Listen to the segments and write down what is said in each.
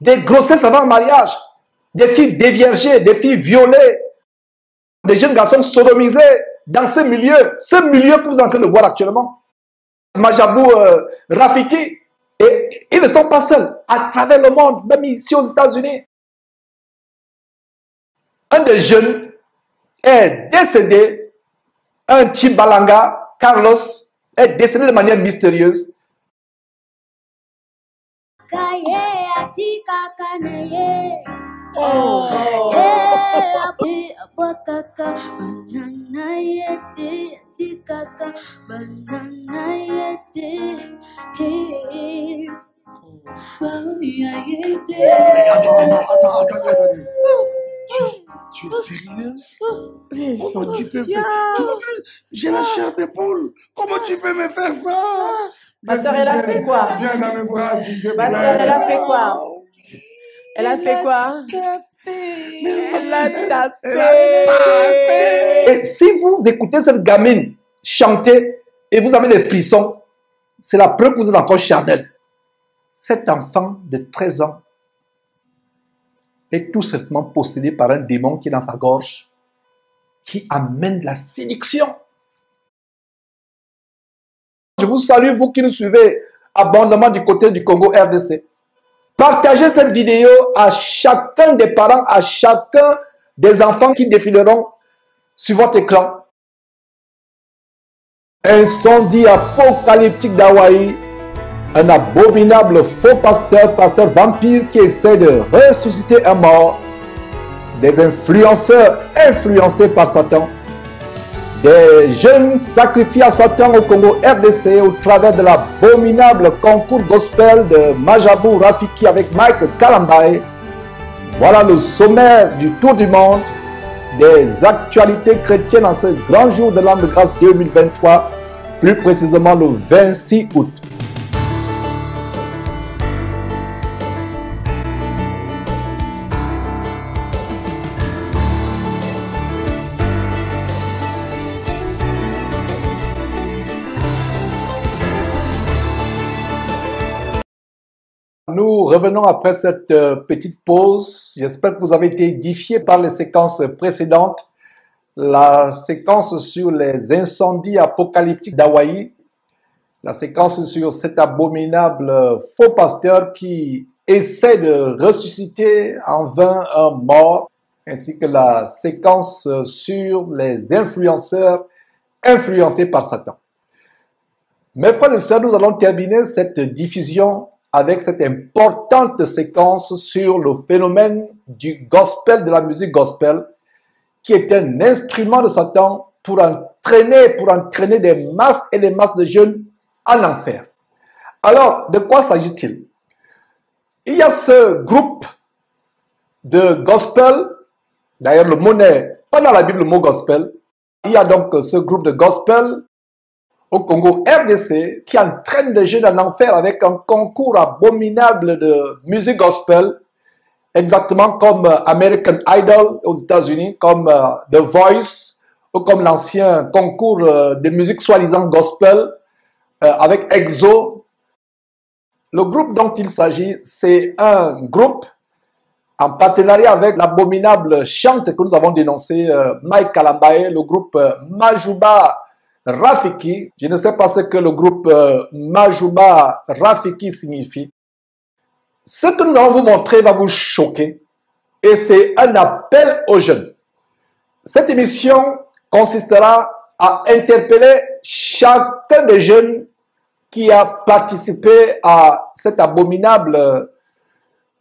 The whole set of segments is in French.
des grossesses avant le mariage, des filles déviergées, des filles violées, des jeunes garçons sodomisés dans ce milieu que vous êtes en train de voir actuellement. Majabou, Rafiki, et ils ne sont pas seuls. À travers le monde, même ici aux États-Unis, un des jeunes est décédé, un Chibalanga, Carlos, est décédé de manière mystérieuse. Tu es sérieuse? Comment tu peux faire? J'ai la chair de poule. Comment tu peux me faire ça? Pasteur, elle a fait quoi? Viens dans mes bras, s'il te plaît. Pasteur, elle a fait quoi? Elle a fait quoi? Elle a tapé. Et si vous écoutez cette gamine chanter et vous avez des frissons, c'est la preuve que vous êtes encore charnel. Cet enfant de 13 ans est tout simplement possédé par un démon qui est dans sa gorge, qui amène la séduction. Je vous salue, vous qui nous suivez abondamment du côté du Congo RDC. Partagez cette vidéo à chacun des parents, à chacun des enfants qui défileront sur votre écran. Incendie apocalyptique d'Hawaï. Un abominable faux pasteur vampire qui essaie de ressusciter un mort. Des influenceurs influencés par Satan. Des jeunes sacrifiés à Satan au Congo RDC au travers de l'abominable concours gospel de Majabou Rafiki avec Mike Kalambaye. Voilà le sommaire du Tour du monde des actualités chrétiennes en ce grand jour de l'an de grâce 2023, plus précisément le 26 août. Nous revenons après cette petite pause. J'espère que vous avez été édifiés par les séquences précédentes. La séquence sur les incendies apocalyptiques d'Hawaï. La séquence sur cet abominable faux pasteur qui essaie de ressusciter en vain un mort. Ainsi que la séquence sur les influenceurs influencés par Satan. Mes frères et sœurs, nous allons terminer cette diffusion avec cette importante séquence sur le phénomène du gospel, de la musique gospel, qui est un instrument de Satan pour entraîner des masses et des masses de jeunes en enfer. Alors, de quoi s'agit-il? Il y a ce groupe de gospel, d'ailleurs le mot n'est pas dans la Bible le mot gospel, il y a donc ce groupe de gospel au Congo RDC qui entraîne des jeunes en enfer avec un concours abominable de musique gospel, exactement comme American Idol aux États-Unis, comme The Voice, ou comme l'ancien concours de musique soi-disant gospel avec EXO. Le groupe dont il s'agit, c'est un groupe en partenariat avec l'abominable chante que nous avons dénoncé, Mike Kalambaye, le groupe Majuba Rafiki. Je ne sais pas ce que le groupe Majuba Rafiki signifie. Ce que nous allons vous montrer va vous choquer et c'est un appel aux jeunes. Cette émission consistera à interpeller chacun des jeunes qui a participé à cet abominable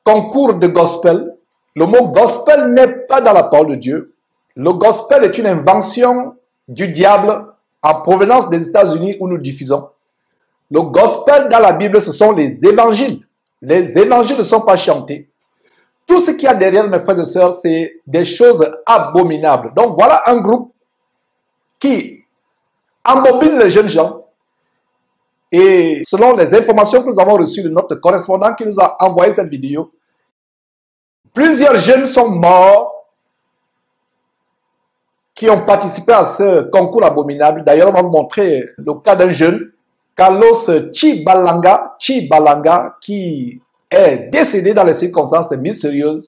concours de gospel. Le mot gospel n'est pas dans la parole de Dieu. Le gospel est une invention du diable en provenance des États-Unis où nous diffusons. Le gospel dans la Bible, ce sont les évangiles. Les évangiles ne sont pas chantés. Tout ce qu'il y a derrière, mes frères et sœurs, c'est des choses abominables. Donc voilà un groupe qui embobine les jeunes gens. Et selon les informations que nous avons reçues de notre correspondant qui nous a envoyé cette vidéo, plusieurs jeunes sont morts qui ont participé à ce concours abominable. D'ailleurs, on va vous montrer le cas d'un jeune, Carlos Chibalanga, qui est décédé dans les circonstances mystérieuses.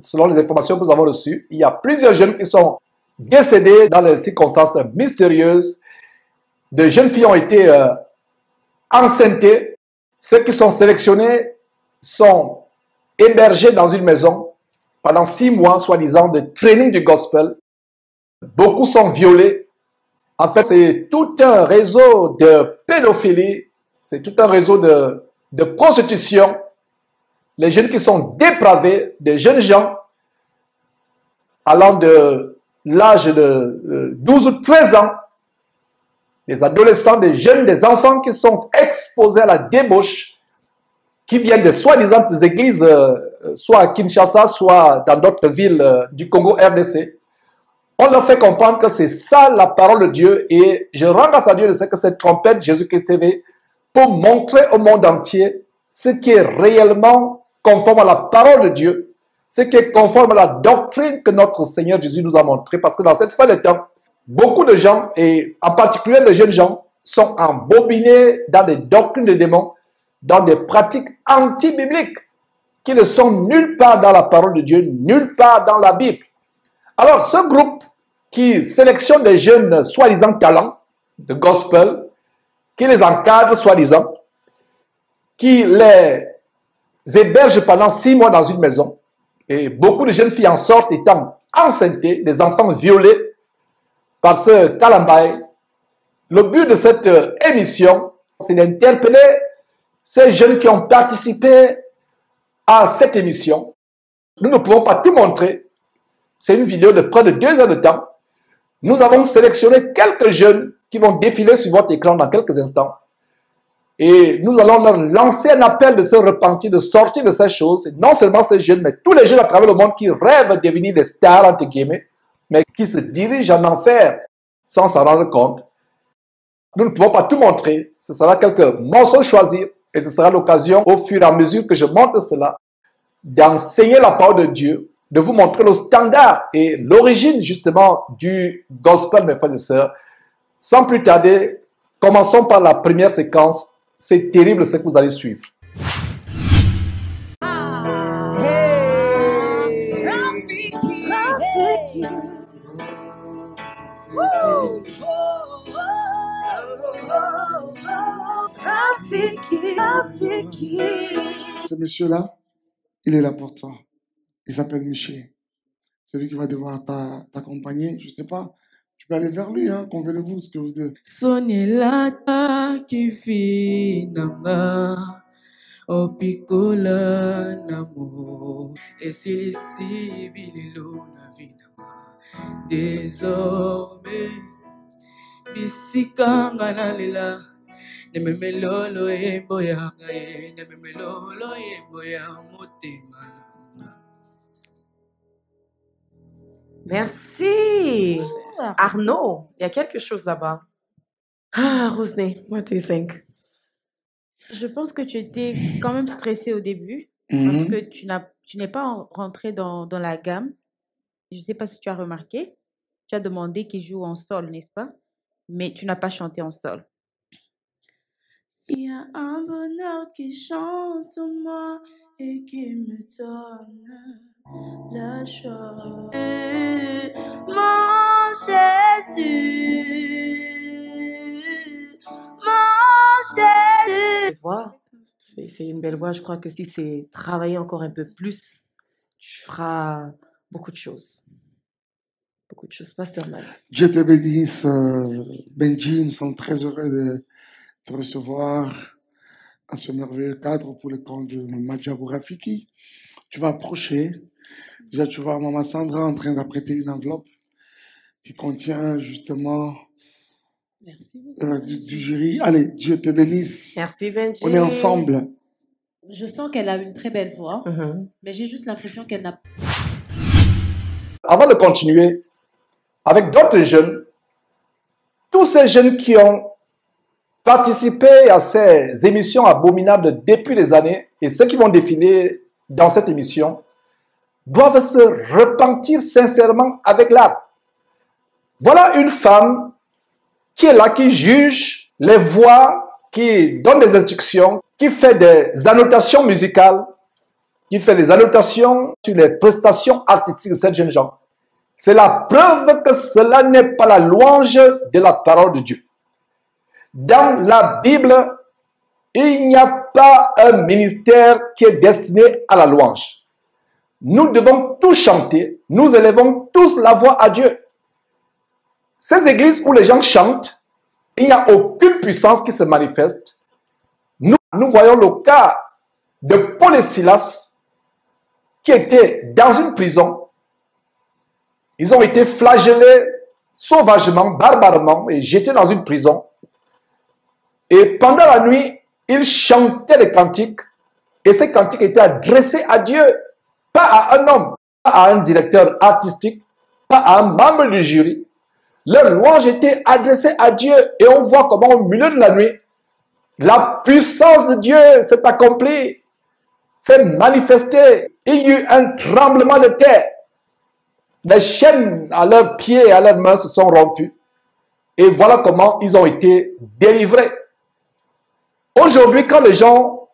Selon les informations que nous avons reçues, il y a plusieurs jeunes qui sont décédés dans les circonstances mystérieuses. De jeunes filles ont été enceintes. Ceux qui sont sélectionnés sont hébergés dans une maison pendant 6 mois, soi-disant, de training du gospel. Beaucoup sont violés. En fait, c'est tout un réseau de pédophilie, c'est tout un réseau de prostitution. Les jeunes qui sont dépravés, des jeunes gens allant de l'âge de 12 ou 13 ans, des adolescents, des jeunes, des enfants qui sont exposés à la débauche, qui viennent de soi-disant églises, soit à Kinshasa, soit dans d'autres villes du Congo RDC. On leur fait comprendre que c'est ça la parole de Dieu, et je rends grâce à Dieu de ce que cette trompette Jésus-Christ TV pour montrer au monde entier ce qui est réellement conforme à la parole de Dieu, ce qui est conforme à la doctrine que notre Seigneur Jésus nous a montré, parce que dans cette fin de temps, beaucoup de gens, et en particulier les jeunes gens, sont embobinés dans des doctrines de démons, dans des pratiques anti-bibliques qui ne sont nulle part dans la parole de Dieu, nulle part dans la Bible. Alors, ce groupe qui sélectionne des jeunes soi-disant talents de gospel, qui les encadre soi-disant, qui les héberge pendant 6 mois dans une maison, et beaucoup de jeunes filles en sortent étant enceintes, des enfants violés par ce Kalambaye. Le but de cette émission, c'est d'interpeller ces jeunes qui ont participé à cette émission. Nous ne pouvons pas tout montrer. C'est une vidéo de près de 2 heures de temps. Nous avons sélectionné quelques jeunes qui vont défiler sur votre écran dans quelques instants. Et nous allons leur lancer un appel de se repentir, de sortir de ces choses. Et non seulement ces jeunes, mais tous les jeunes à travers le monde qui rêvent de devenir des stars, entre guillemets, mais qui se dirigent en enfer sans s'en rendre compte. Nous ne pouvons pas tout montrer. Ce sera quelques morceaux choisis. Et ce sera l'occasion, au fur et à mesure que je montre cela, d'enseigner la parole de Dieu, de vous montrer le standard et l'origine justement du gospel, mes frères et sœurs. Sans plus tarder, commençons par la première séquence. C'est terrible ce que vous allez suivre. Ce monsieur-là, il est là pour toi. Il s'appelle Miché. Celui qui va devoir t'accompagner. Je ne sais pas. Tu peux aller vers lui, hein. Convenez-vous ce que vous dites. Sonelata qui finanga opikola namo esilisi bililo na vinanga désormais bisikanga nalela nememelolo eboyanga nememelolo eboya motema. Merci. Arnaud, il y a quelque chose là-bas. Ah, Rosnay, what do you think? Je pense que tu étais quand même stressée au début parce que tu n'es pas rentré dans la gamme. Je ne sais pas si tu as remarqué. Tu as demandé qu'il joue en sol, n'est-ce pas? Mais tu n'as pas chanté en sol. Il y a un bonheur qui chante en moi et qui me donne la joie. Mon Jésus, mon Jésus. Voix, c'est une belle voix. Je crois que si c'est travailler encore un peu plus, tu feras beaucoup de choses. Beaucoup de choses. Pasteur Mal. Dieu te bénisse, Benji. Nous sommes très heureux de te recevoir à ce merveilleux cadre pour le camp de Madjabou Rafiki. Tu vas approcher. Déjà, tu vois Maman Sandra en train d'apprêter une enveloppe qui contient justement du jury. Allez, Dieu te bénisse. Merci, Benji. On est ensemble. Je sens qu'elle a une très belle voix, mais j'ai juste l'impression qu'elle n'a pas. Avant de continuer, avec d'autres jeunes, tous ces jeunes qui ont participé à ces émissions abominables depuis des années et ceux qui vont défiler dans cette émission doivent se repentir sincèrement avec l'âme. Voilà une femme qui est là, qui juge les voix qui donne des instructions, qui fait des annotations musicales, qui fait des annotations sur les prestations artistiques de ces jeunes gens. C'est la preuve que cela n'est pas la louange de la parole de Dieu. Dans la Bible, il n'y a pas un ministère qui est destiné à la louange. Nous devons tous chanter, nous élevons tous la voix à Dieu. Ces églises où les gens chantent, il n'y a aucune puissance qui se manifeste. Nous voyons le cas de Paul et Silas qui étaient dans une prison. Ils ont été flagellés sauvagement, barbairement et jetés dans une prison. Et pendant la nuit, ils chantaient des cantiques et ces cantiques étaient adressés à Dieu, pas à un homme, pas à un directeur artistique, pas à un membre du jury. Leur louange était adressée à Dieu et on voit comment au milieu de la nuit, la puissance de Dieu s'est accomplie, s'est manifestée. Il y a eu un tremblement de terre. Les chaînes à leurs pieds et à leurs mains se sont rompues. Et voilà comment ils ont été délivrés. Aujourd'hui, quand les gens,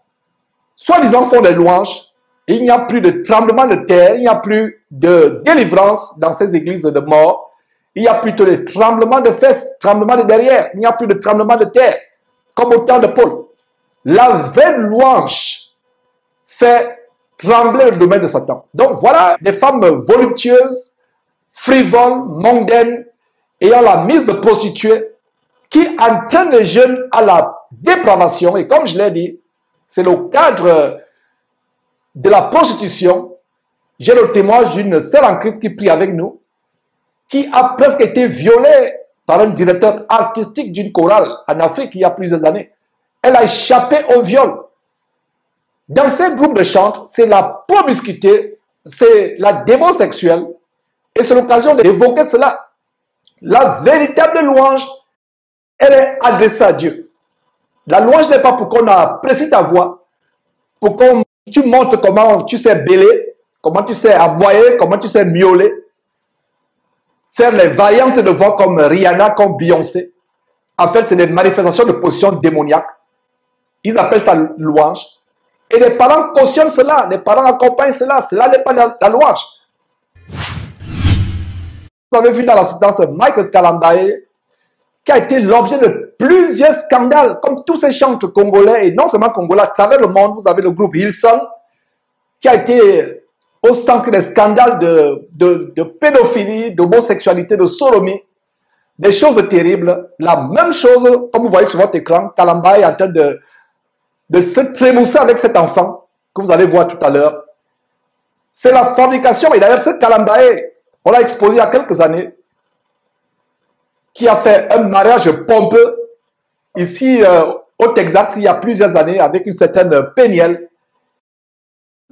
soi-disant, font des louanges, il n'y a plus de tremblement de terre, il n'y a plus de délivrance dans ces églises de mort. Il y a plutôt des tremblements de fesses, tremblements de derrière. Il n'y a plus de tremblement de terre, comme au temps de Paul. La vaine louange fait trembler le domaine de Satan. Donc voilà des femmes voluptueuses, frivoles, mondaines, ayant la mise de prostituées, qui entraînent les jeunes à la dépravation. Et comme je l'ai dit, c'est le cadre de la prostitution. J'ai le témoignage d'une sœur en Christ qui prie avec nous, qui a presque été violée par un directeur artistique d'une chorale en Afrique il y a plusieurs années. Elle a échappé au viol. Dans ces groupes de chant, c'est la promiscuité, c'est la démon sexuelle, et c'est l'occasion d'évoquer cela. La véritable louange, elle est adressée à Dieu. La louange n'est pas pour qu'on apprécie ta voix, pour qu'on tu montres comment tu sais bêler, comment tu sais aboyer, comment tu sais miauler, faire les variantes de voix comme Rihanna, comme Beyoncé. En fait, c'est des manifestations de position démoniaque. Ils appellent ça louange. Et les parents cautionnent cela, les parents accompagnent cela. Cela n'est pas la louange. Vous avez vu dans la sentence Michael Kalambaye, qui a été l'objet de plusieurs scandales, comme tous ces chantres congolais, et non seulement congolais, à travers le monde. Vous avez le groupe Hillsong, qui a été au centre des scandales de pédophilie, d'homosexualité, de sodomie, des choses terribles. La même chose, comme vous voyez sur votre écran, Kalambaye est en train de se trémousser avec cet enfant, que vous allez voir tout à l'heure. C'est la fornication. Et d'ailleurs, ce Kalambaye, on l'a exposé il y a quelques années, qui a fait un mariage pompeux ici au Texas il y a plusieurs années avec une certaine Péniel.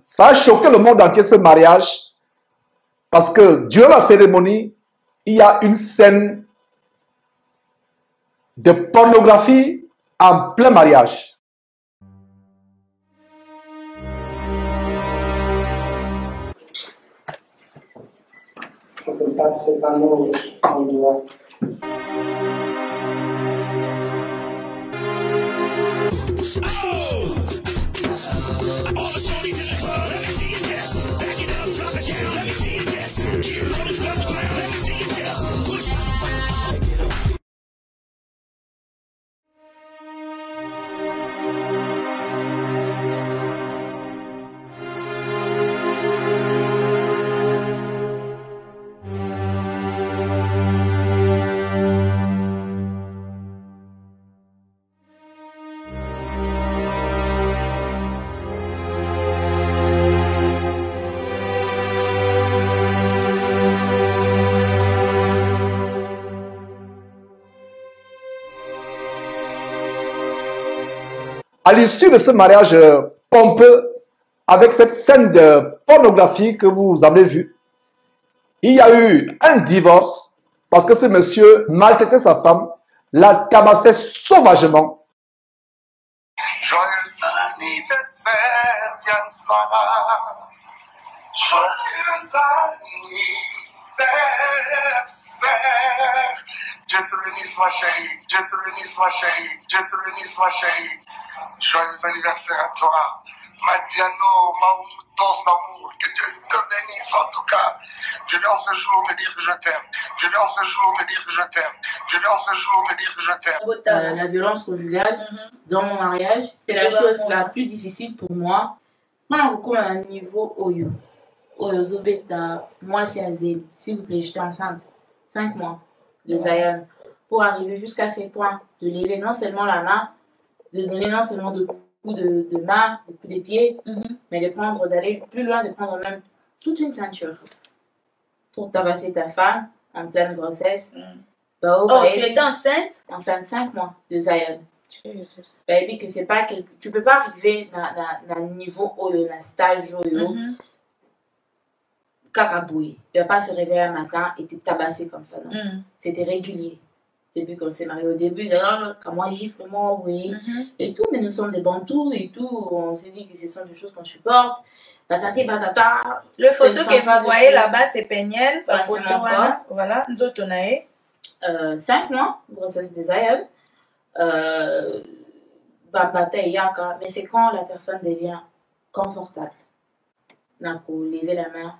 Ça a choqué le monde entier, ce mariage, parce que durant la cérémonie, il y a une scène de pornographie en plein mariage. Je peux passer par nous en doigt. À l'issue de ce mariage pompeux, avec cette scène de pornographie que vous avez vue, il y a eu un divorce parce que ce monsieur maltraitait sa femme, la tabassait sauvagement. Joyeux anniversaire, Diane Sarah. Joyeux anniversaire. anniversaire. Dieu te bénisse ma chérie, Dieu te bénisse ma chérie, Dieu te bénisse ma chérie. Joyeux anniversaire à toi, Madiano, Maoutos d'amour, que Dieu te bénisse en tout cas. Je viens en ce jour te dire que je t'aime, je viens en ce jour te dire que je t'aime, je viens en ce jour te dire que je t'aime. La violence conjugale dans mon mariage, c'est la chose la plus difficile pour moi. Moi, je à un niveau Oyo. Oyo Zobeta, moi c'est Azim, s'il vous plaît, j'étais enceinte, 5 mois de Zion, pour arriver jusqu'à ces points, de lever non seulement la main, de donner non seulement de coups de main, de coups de pied, mais d'aller plus loin, de prendre même toute une ceinture pour tabasser ta femme en pleine grossesse. Tu étais enceinte? Enceinte 5 mois de Zion. Bah, il dit que c'est pas quelque... Tu peux pas arriver dans un niveau Oyo, dans un stage Oyo, carabouille. Tu vas pas se réveiller un matin et te tabasser comme ça, non. C'était régulier. Depuis qu'on s'est mariés au début, d'ailleurs, quand moi gifle, moi, oui, et tout, mais nous sommes des bantous et tout, on s'est dit que ce sont des choses qu'on supporte. Patati patata. Le photo que vous voyez là-bas, c'est Peniel, la photo, voilà, nous autres, on a 5 mois, grossesse des Zion. Mais c'est quand la personne devient confortable. Donc, lever la main.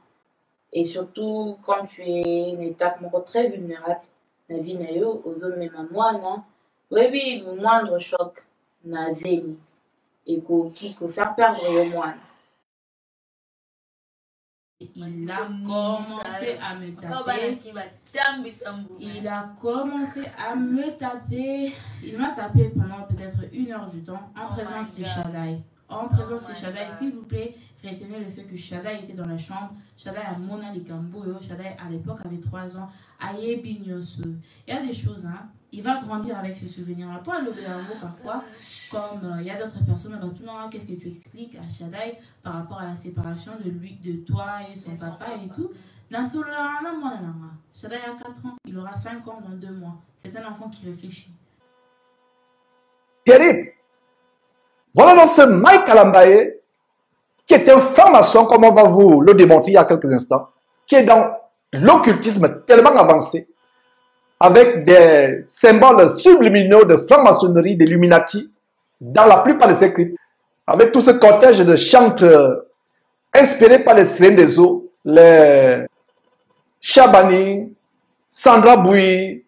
Et surtout, quand tu es une étape très vulnérable, la vie n'a eu aux hommes, même à moi, non? Oui, le moindre choc n'a zémi. Et qu'il faut faire perdre le moine. Il a commencé à me taper. Il a commencé à me taper. Il m'a tapé pendant peut-être 1 heure du temps en présence de Shaddai. En présence de Shaddai, s'il vous plaît, retenez le fait que Shaddai était dans la chambre. Shaddai a Mona Likamboyo. Shaddai à l'époque avait 3 ans. Aye Binyosu. Il y a des choses, hein. Il va grandir avec ce souvenir-là. Toi, le Béambo, parfois, comme il y a d'autres personnes, alors tout le monde, qu'est-ce que tu expliques à Shaddai par rapport à la séparation de lui, de toi et son papa et tout. Shaddai a 4 ans, il aura 5 ans dans 2 mois. C'est un enfant qui réfléchit. Terrible. Voilà donc ce Mike Kalambaye, qui est un franc-maçon, comme on va vous le démontrer il y a quelques instants, qui est dans l'occultisme tellement avancé, avec des symboles subliminaux de franc-maçonnerie, d'Illuminati, dans la plupart de ses clips, avec tout ce cortège de chantres inspirés par les sirènes des eaux, les Chabani, Sandra Bouy,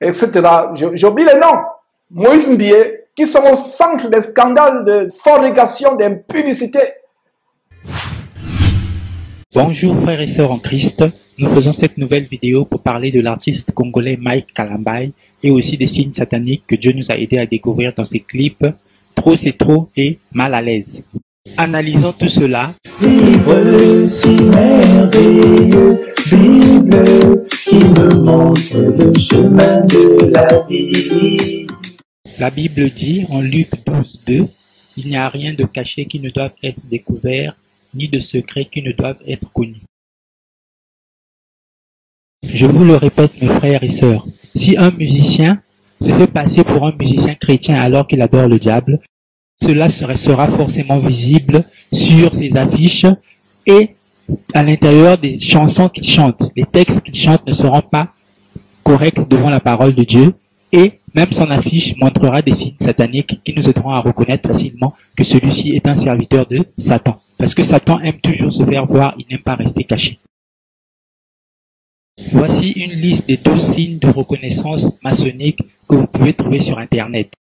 etc. J'oublie les noms. Moïse Mbié, qui sont au centre des scandales de fornication, d'impunicité. Bonjour frères et sœurs en Christ, nous faisons cette nouvelle vidéo pour parler de l'artiste congolais Mike Kalambaye et aussi des signes sataniques que Dieu nous a aidés à découvrir dans ses clips Trop c'est trop et Mal à l'aise. Analysons tout cela. Livre si merveilleux, Bible qui me montre le chemin de la vie. La Bible dit en Luc 12:2, il n'y a rien de caché qui ne doive être découvert, ni de secret qui ne doivent être connus. Je vous le répète mes frères et sœurs, si un musicien se fait passer pour un musicien chrétien alors qu'il adore le diable, cela sera forcément visible sur ses affiches et à l'intérieur des chansons qu'il chante. Les textes qu'il chante ne seront pas corrects devant la parole de Dieu et même son affiche montrera des signes sataniques qui nous aideront à reconnaître facilement que celui-ci est un serviteur de Satan. Parce que Satan aime toujours se faire voir, il n'aime pas rester caché. Voici une liste des 12 signes de reconnaissance maçonnique que vous pouvez trouver sur Internet.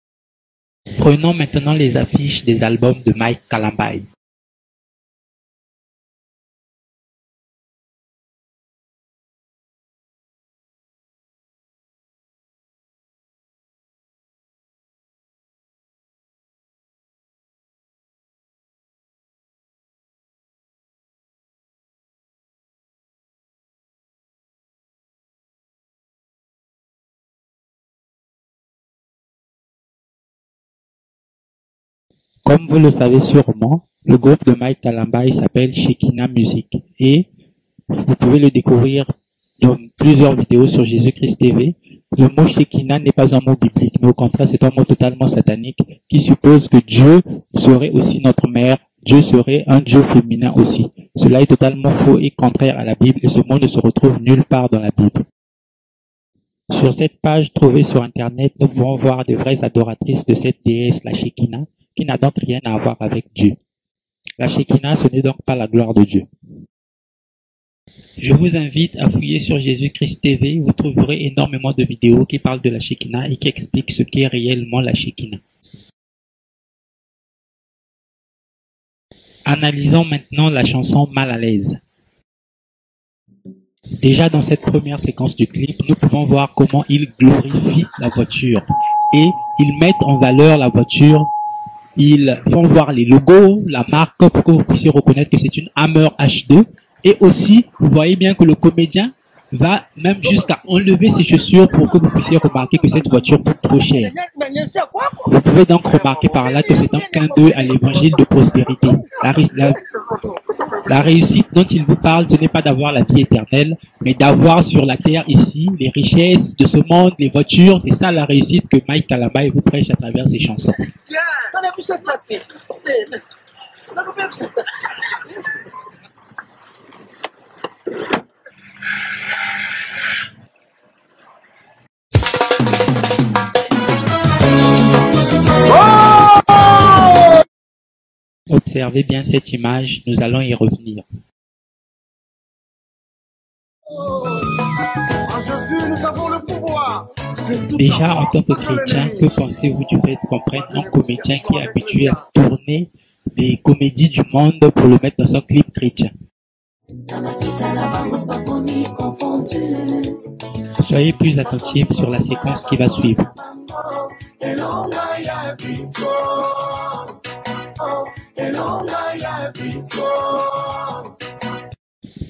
Prenons maintenant les affiches des albums de Mike Kalambaye. Comme vous le savez sûrement, le groupe de Mike Kalambaye s'appelle Shekinah Music et vous pouvez le découvrir dans plusieurs vidéos sur Jésus-Christ TV. Le mot Shekinah n'est pas un mot biblique, mais au contraire c'est un mot totalement satanique qui suppose que Dieu serait aussi notre mère Dieu serait un Dieu féminin aussi. Cela est totalement faux et contraire à la Bible et ce mot ne se retrouve nulle part dans la Bible. Sur cette page trouvée sur Internet, nous pouvons voir de vraies adoratrices de cette déesse, la Shekinah, qui n'a donc rien à voir avec Dieu. La Shekinah, ce n'est donc pas la gloire de Dieu. Je vous invite à fouiller sur Jésus-Christ TV, vous trouverez énormément de vidéos qui parlent de la Shekinah et qui expliquent ce qu'est réellement la Shekinah. Analysons maintenant la chanson Mal à l'aise. Déjà dans cette première séquence du clip, nous pouvons voir comment ils glorifient la voiture et ils mettent en valeur la voiture. Ils font voir les logos, la marque pour que vous puissiez reconnaître que c'est une Hammer H2 et aussi vous voyez bien que le comédien va même jusqu'à enlever ses chaussures pour que vous puissiez remarquer que cette voiture coûte trop cher. Vous pouvez donc remarquer par là que c'est un clin d'œil à l'évangile de prospérité. La réussite dont il vous parle, ce n'est pas d'avoir la vie éternelle, mais d'avoir sur la terre ici les richesses de ce monde, les voitures. C'est ça la réussite que Mike Kalambaye vous prêche à travers ses chansons. Observez bien cette image, nous allons y revenir. Déjà, en tant que chrétien, que pensez-vous du fait qu'on prenne un comédien qui est habitué à tourner des comédies du monde pour le mettre dans son clip chrétien? Soyez plus attentifs sur la séquence qui va suivre.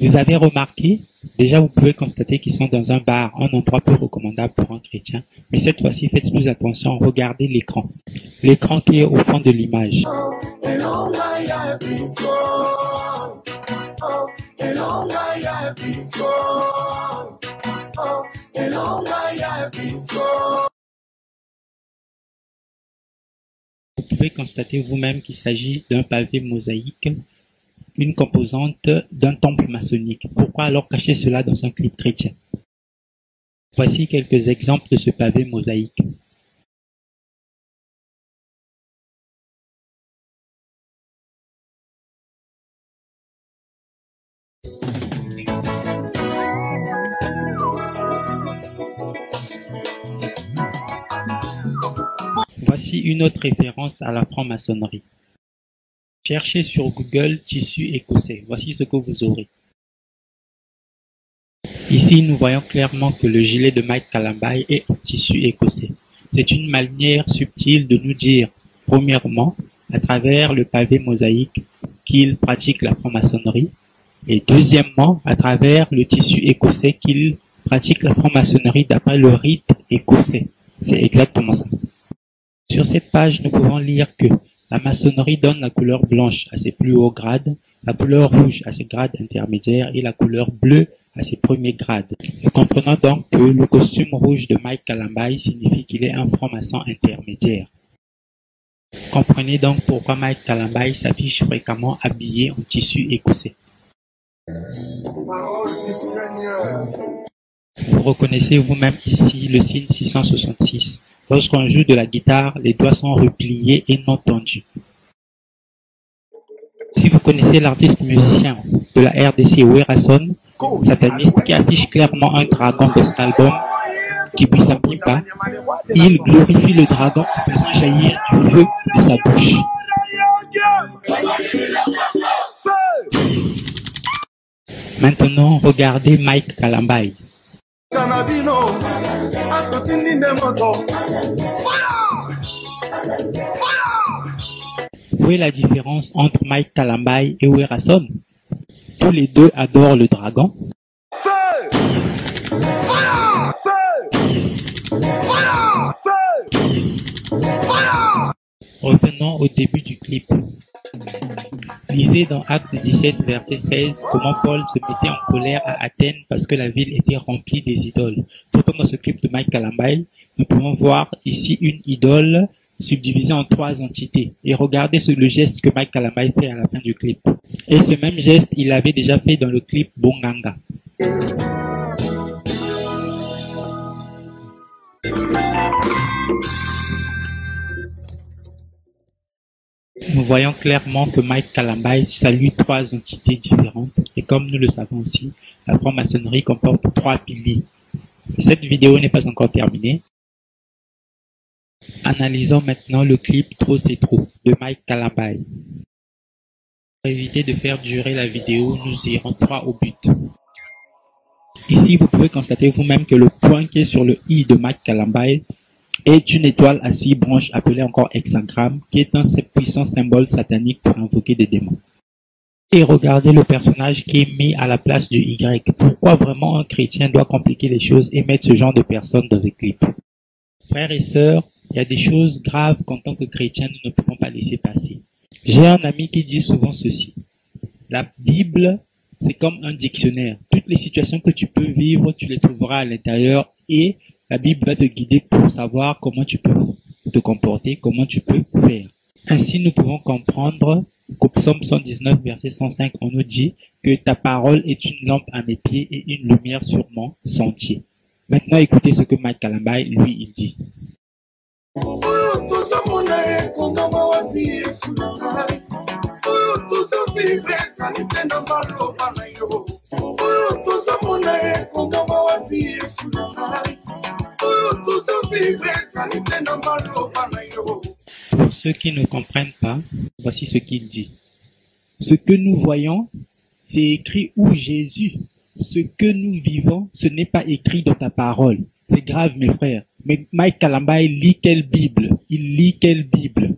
Vous avez remarqué, déjà vous pouvez constater qu'ils sont dans un bar, un endroit peu recommandable pour un chrétien, mais cette fois-ci faites plus attention, regardez l'écran. L'écran qui est au fond de l'image. Vous pouvez constater vous-même qu'il s'agit d'un pavé mosaïque, une composante d'un temple maçonnique. Pourquoi alors cacher cela dans un clip chrétien? Voici quelques exemples de ce pavé mosaïque. Voici une autre référence à la franc-maçonnerie. Cherchez sur Google tissu écossais. Voici ce que vous aurez. Ici, nous voyons clairement que le gilet de Mike Kalambaye est en tissu écossais. C'est une manière subtile de nous dire, premièrement, à travers le pavé mosaïque, qu'il pratique la franc-maçonnerie, et deuxièmement, à travers le tissu écossais, qu'il pratique la franc-maçonnerie d'après le rite écossais. C'est exactement ça. Sur cette page, nous pouvons lire que la maçonnerie donne la couleur blanche à ses plus hauts grades, la couleur rouge à ses grades intermédiaires et la couleur bleue à ses premiers grades. Nous comprenons donc que le costume rouge de Mike Kalambaye signifie qu'il est un franc-maçon intermédiaire. Comprenez donc pourquoi Mike Kalambaye s'affiche fréquemment habillé en tissu écossais. Vous reconnaissez vous-même ici le signe 666. Lorsqu'on joue de la guitare, les doigts sont repliés et non tendus. Si vous connaissez l'artiste musicien de la RDC Werason, sataniste qui affiche clairement un dragon de cet album, Kibisa Pimpa, il glorifie le dragon en faisant jaillir du feu de sa bouche. Maintenant, regardez Mike Kalambaye. Où est la différence entre Mike Kalambaye et Werason? Tous les deux adorent le dragon. Revenons au début du clip. Lisez dans Acte 17, verset 16, comment Paul se mettait en colère à Athènes parce que la ville était remplie des idoles. Tout comme dans ce clip de Mike Kalambaye, nous pouvons voir ici une idole subdivisé en 3 entités. Et regardez le geste que Mike Kalambay fait à la fin du clip. Et ce même geste, il l'avait déjà fait dans le clip Bonganga. Nous voyons clairement que Mike Kalambay salue 3 entités différentes. Et comme nous le savons aussi, la franc-maçonnerie comporte 3 piliers. Cette vidéo n'est pas encore terminée. Analysons maintenant le clip Trop c'est trop de Mike Kalambay. Pour éviter de faire durer la vidéo, nous irons droit au but. Ici, vous pouvez constater vous-même que le point qui est sur le i de Mike Kalambay est une étoile à 6 branches appelée encore hexagramme, qui est un puissant symbole satanique pour invoquer des démons. Et regardez le personnage qui est mis à la place du Y. Pourquoi vraiment un chrétien doit compliquer les choses et mettre ce genre de personnes dans des clips? Frères et sœurs, il y a des choses graves qu'en tant que chrétien, nous ne pouvons pas laisser passer. J'ai un ami qui dit souvent ceci. La Bible, c'est comme un dictionnaire. Toutes les situations que tu peux vivre, tu les trouveras à l'intérieur et la Bible va te guider pour savoir comment tu peux te comporter, comment tu peux faire. Ainsi, nous pouvons comprendre qu'au psaume 119, verset 105, on nous dit que ta parole est une lampe à mes pieds et une lumière sur mon sentier. Maintenant, écoutez ce que Mike Kalambay, lui, il dit. Pour ceux qui ne comprennent pas, voici ce qu'il dit. Ce que nous voyons, c'est écrit où Jésus. Ce que nous vivons, ce n'est pas écrit dans ta parole. C'est grave, mes frères. Mais Mike Kalambay lit quelle Bible? Il lit quelle Bible?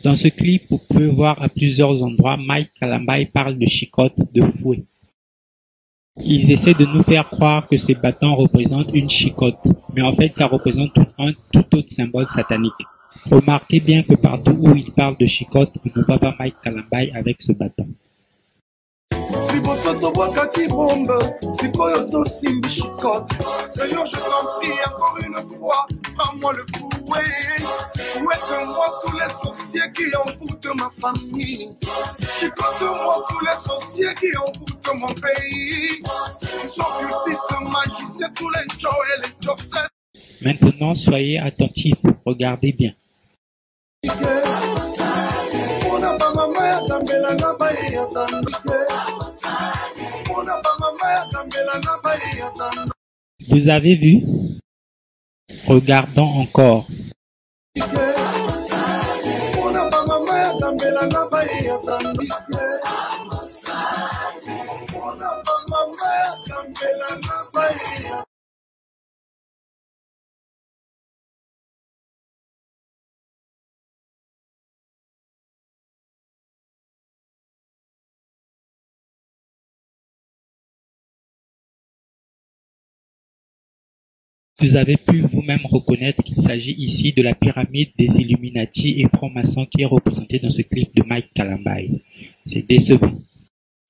Dans ce clip, vous pouvez voir à plusieurs endroits, Mike Kalambay parle de chicotte, de fouet. Ils essaient de nous faire croire que ces bâtons représentent une chicotte, mais en fait, ça représente un tout autre symbole satanique. Remarquez bien que partout où il parle de chicotte, il ne voit pas Mike Kalambay avec ce bâton. Seigneur, je t'en prie encore une fois, prends-moi le fouet. Fouette-moi tous les sorciers qui envoûtent ma famille. Chicote-moi tous les sorciers qui envoûtent mon pays. Ils sont cultistes, magiciens, tous les Joe et les Joseph. Maintenant, soyez attentifs, regardez bien. Vous avez vu? Regardons encore. Vous avez pu vous-même reconnaître qu'il s'agit ici de la pyramide des Illuminati et francs-maçons qui est représentée dans ce clip de Mike Kalambay. C'est décevant.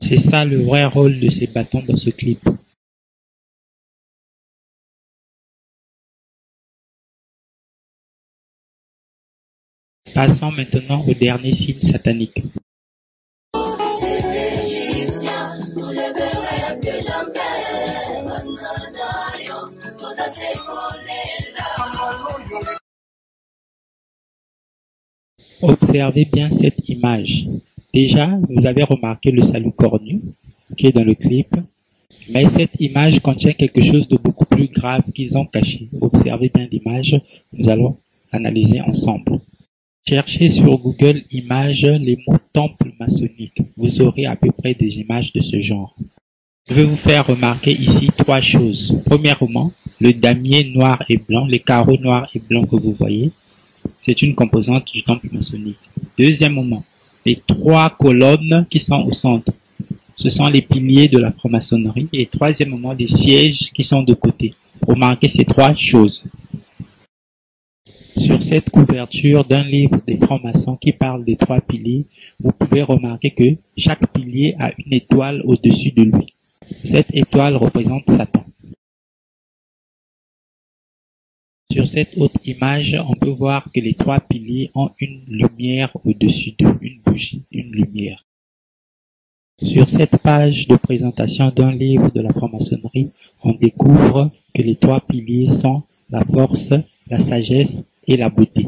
C'est ça le vrai rôle de ces bâtons dans ce clip. Passons maintenant au dernier signe satanique. Observez bien cette image. Déjà, vous avez remarqué le salut cornu qui est dans le clip, mais cette image contient quelque chose de beaucoup plus grave qu'ils ont caché. Observez bien l'image, nous allons analyser ensemble. Cherchez sur Google Images les mots temple maçonnique. Vous aurez à peu près des images de ce genre. Je vais vous faire remarquer ici 3 choses. Premièrement, le damier noir et blanc, les carreaux noirs et blancs que vous voyez, c'est une composante du temple maçonnique. Deuxièmement, les 3 colonnes qui sont au centre, ce sont les piliers de la franc-maçonnerie. Et troisièmement, les sièges qui sont de côté. Remarquez ces 3 choses. Sur cette couverture d'un livre des francs-maçons qui parle des 3 piliers, vous pouvez remarquer que chaque pilier a une étoile au-dessus de lui. Cette étoile représente Satan. Sur cette autre image, on peut voir que les trois piliers ont une lumière au-dessus d'eux, une bougie, une lumière. Sur cette page de présentation d'un livre de la franc-maçonnerie, on découvre que les trois piliers sont la force, la sagesse et la beauté.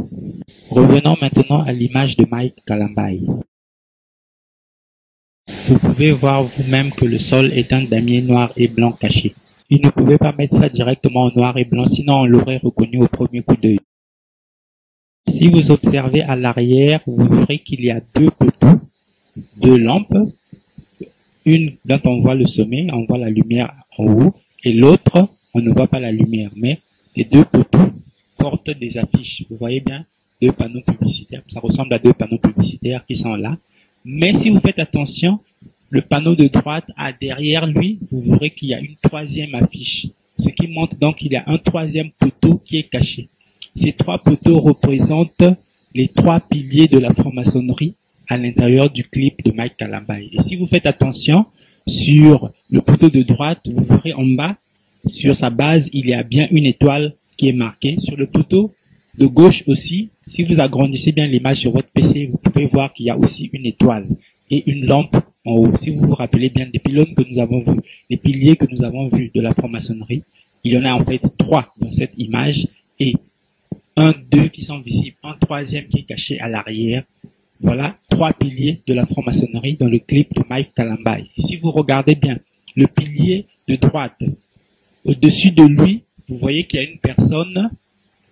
Revenons maintenant à l'image de Mike Kalambai. Vous pouvez voir vous-même que le sol est un damier noir et blanc caché. Il ne pouvait pas mettre ça directement en noir et blanc, sinon on l'aurait reconnu au premier coup d'œil. Si vous observez à l'arrière, vous verrez qu'il y a deux poteaux, deux lampes. Une dont on voit le sommet, on voit la lumière en haut, et l'autre, on ne voit pas la lumière, mais les deux poteaux portent des affiches. Vous voyez bien, deux panneaux publicitaires. Ça ressemble à deux panneaux publicitaires qui sont là. Mais si vous faites attention, le panneau de droite a derrière lui, vous verrez qu'il y a une troisième affiche. Ce qui montre donc qu'il y a un troisième poteau qui est caché. Ces trois poteaux représentent les trois piliers de la franc-maçonnerie à l'intérieur du clip de Mike Kalambai. Et si vous faites attention, sur le poteau de droite, vous verrez en bas, sur sa base, il y a bien une étoile qui est marquée. Sur le poteau de gauche aussi, si vous agrandissez bien l'image sur votre PC, vous pouvez voir qu'il y a aussi une étoile et une lampe en haut. Si vous vous rappelez bien des pylônes que nous avons vus, les piliers que nous avons vus de la franc-maçonnerie, il y en a en fait trois dans cette image et deux qui sont visibles, un troisième qui est caché à l'arrière. Voilà trois piliers de la franc-maçonnerie dans le clip de Mike Kalambai. Si vous regardez bien le pilier de droite, au-dessus de lui, vous voyez qu'il y a une personne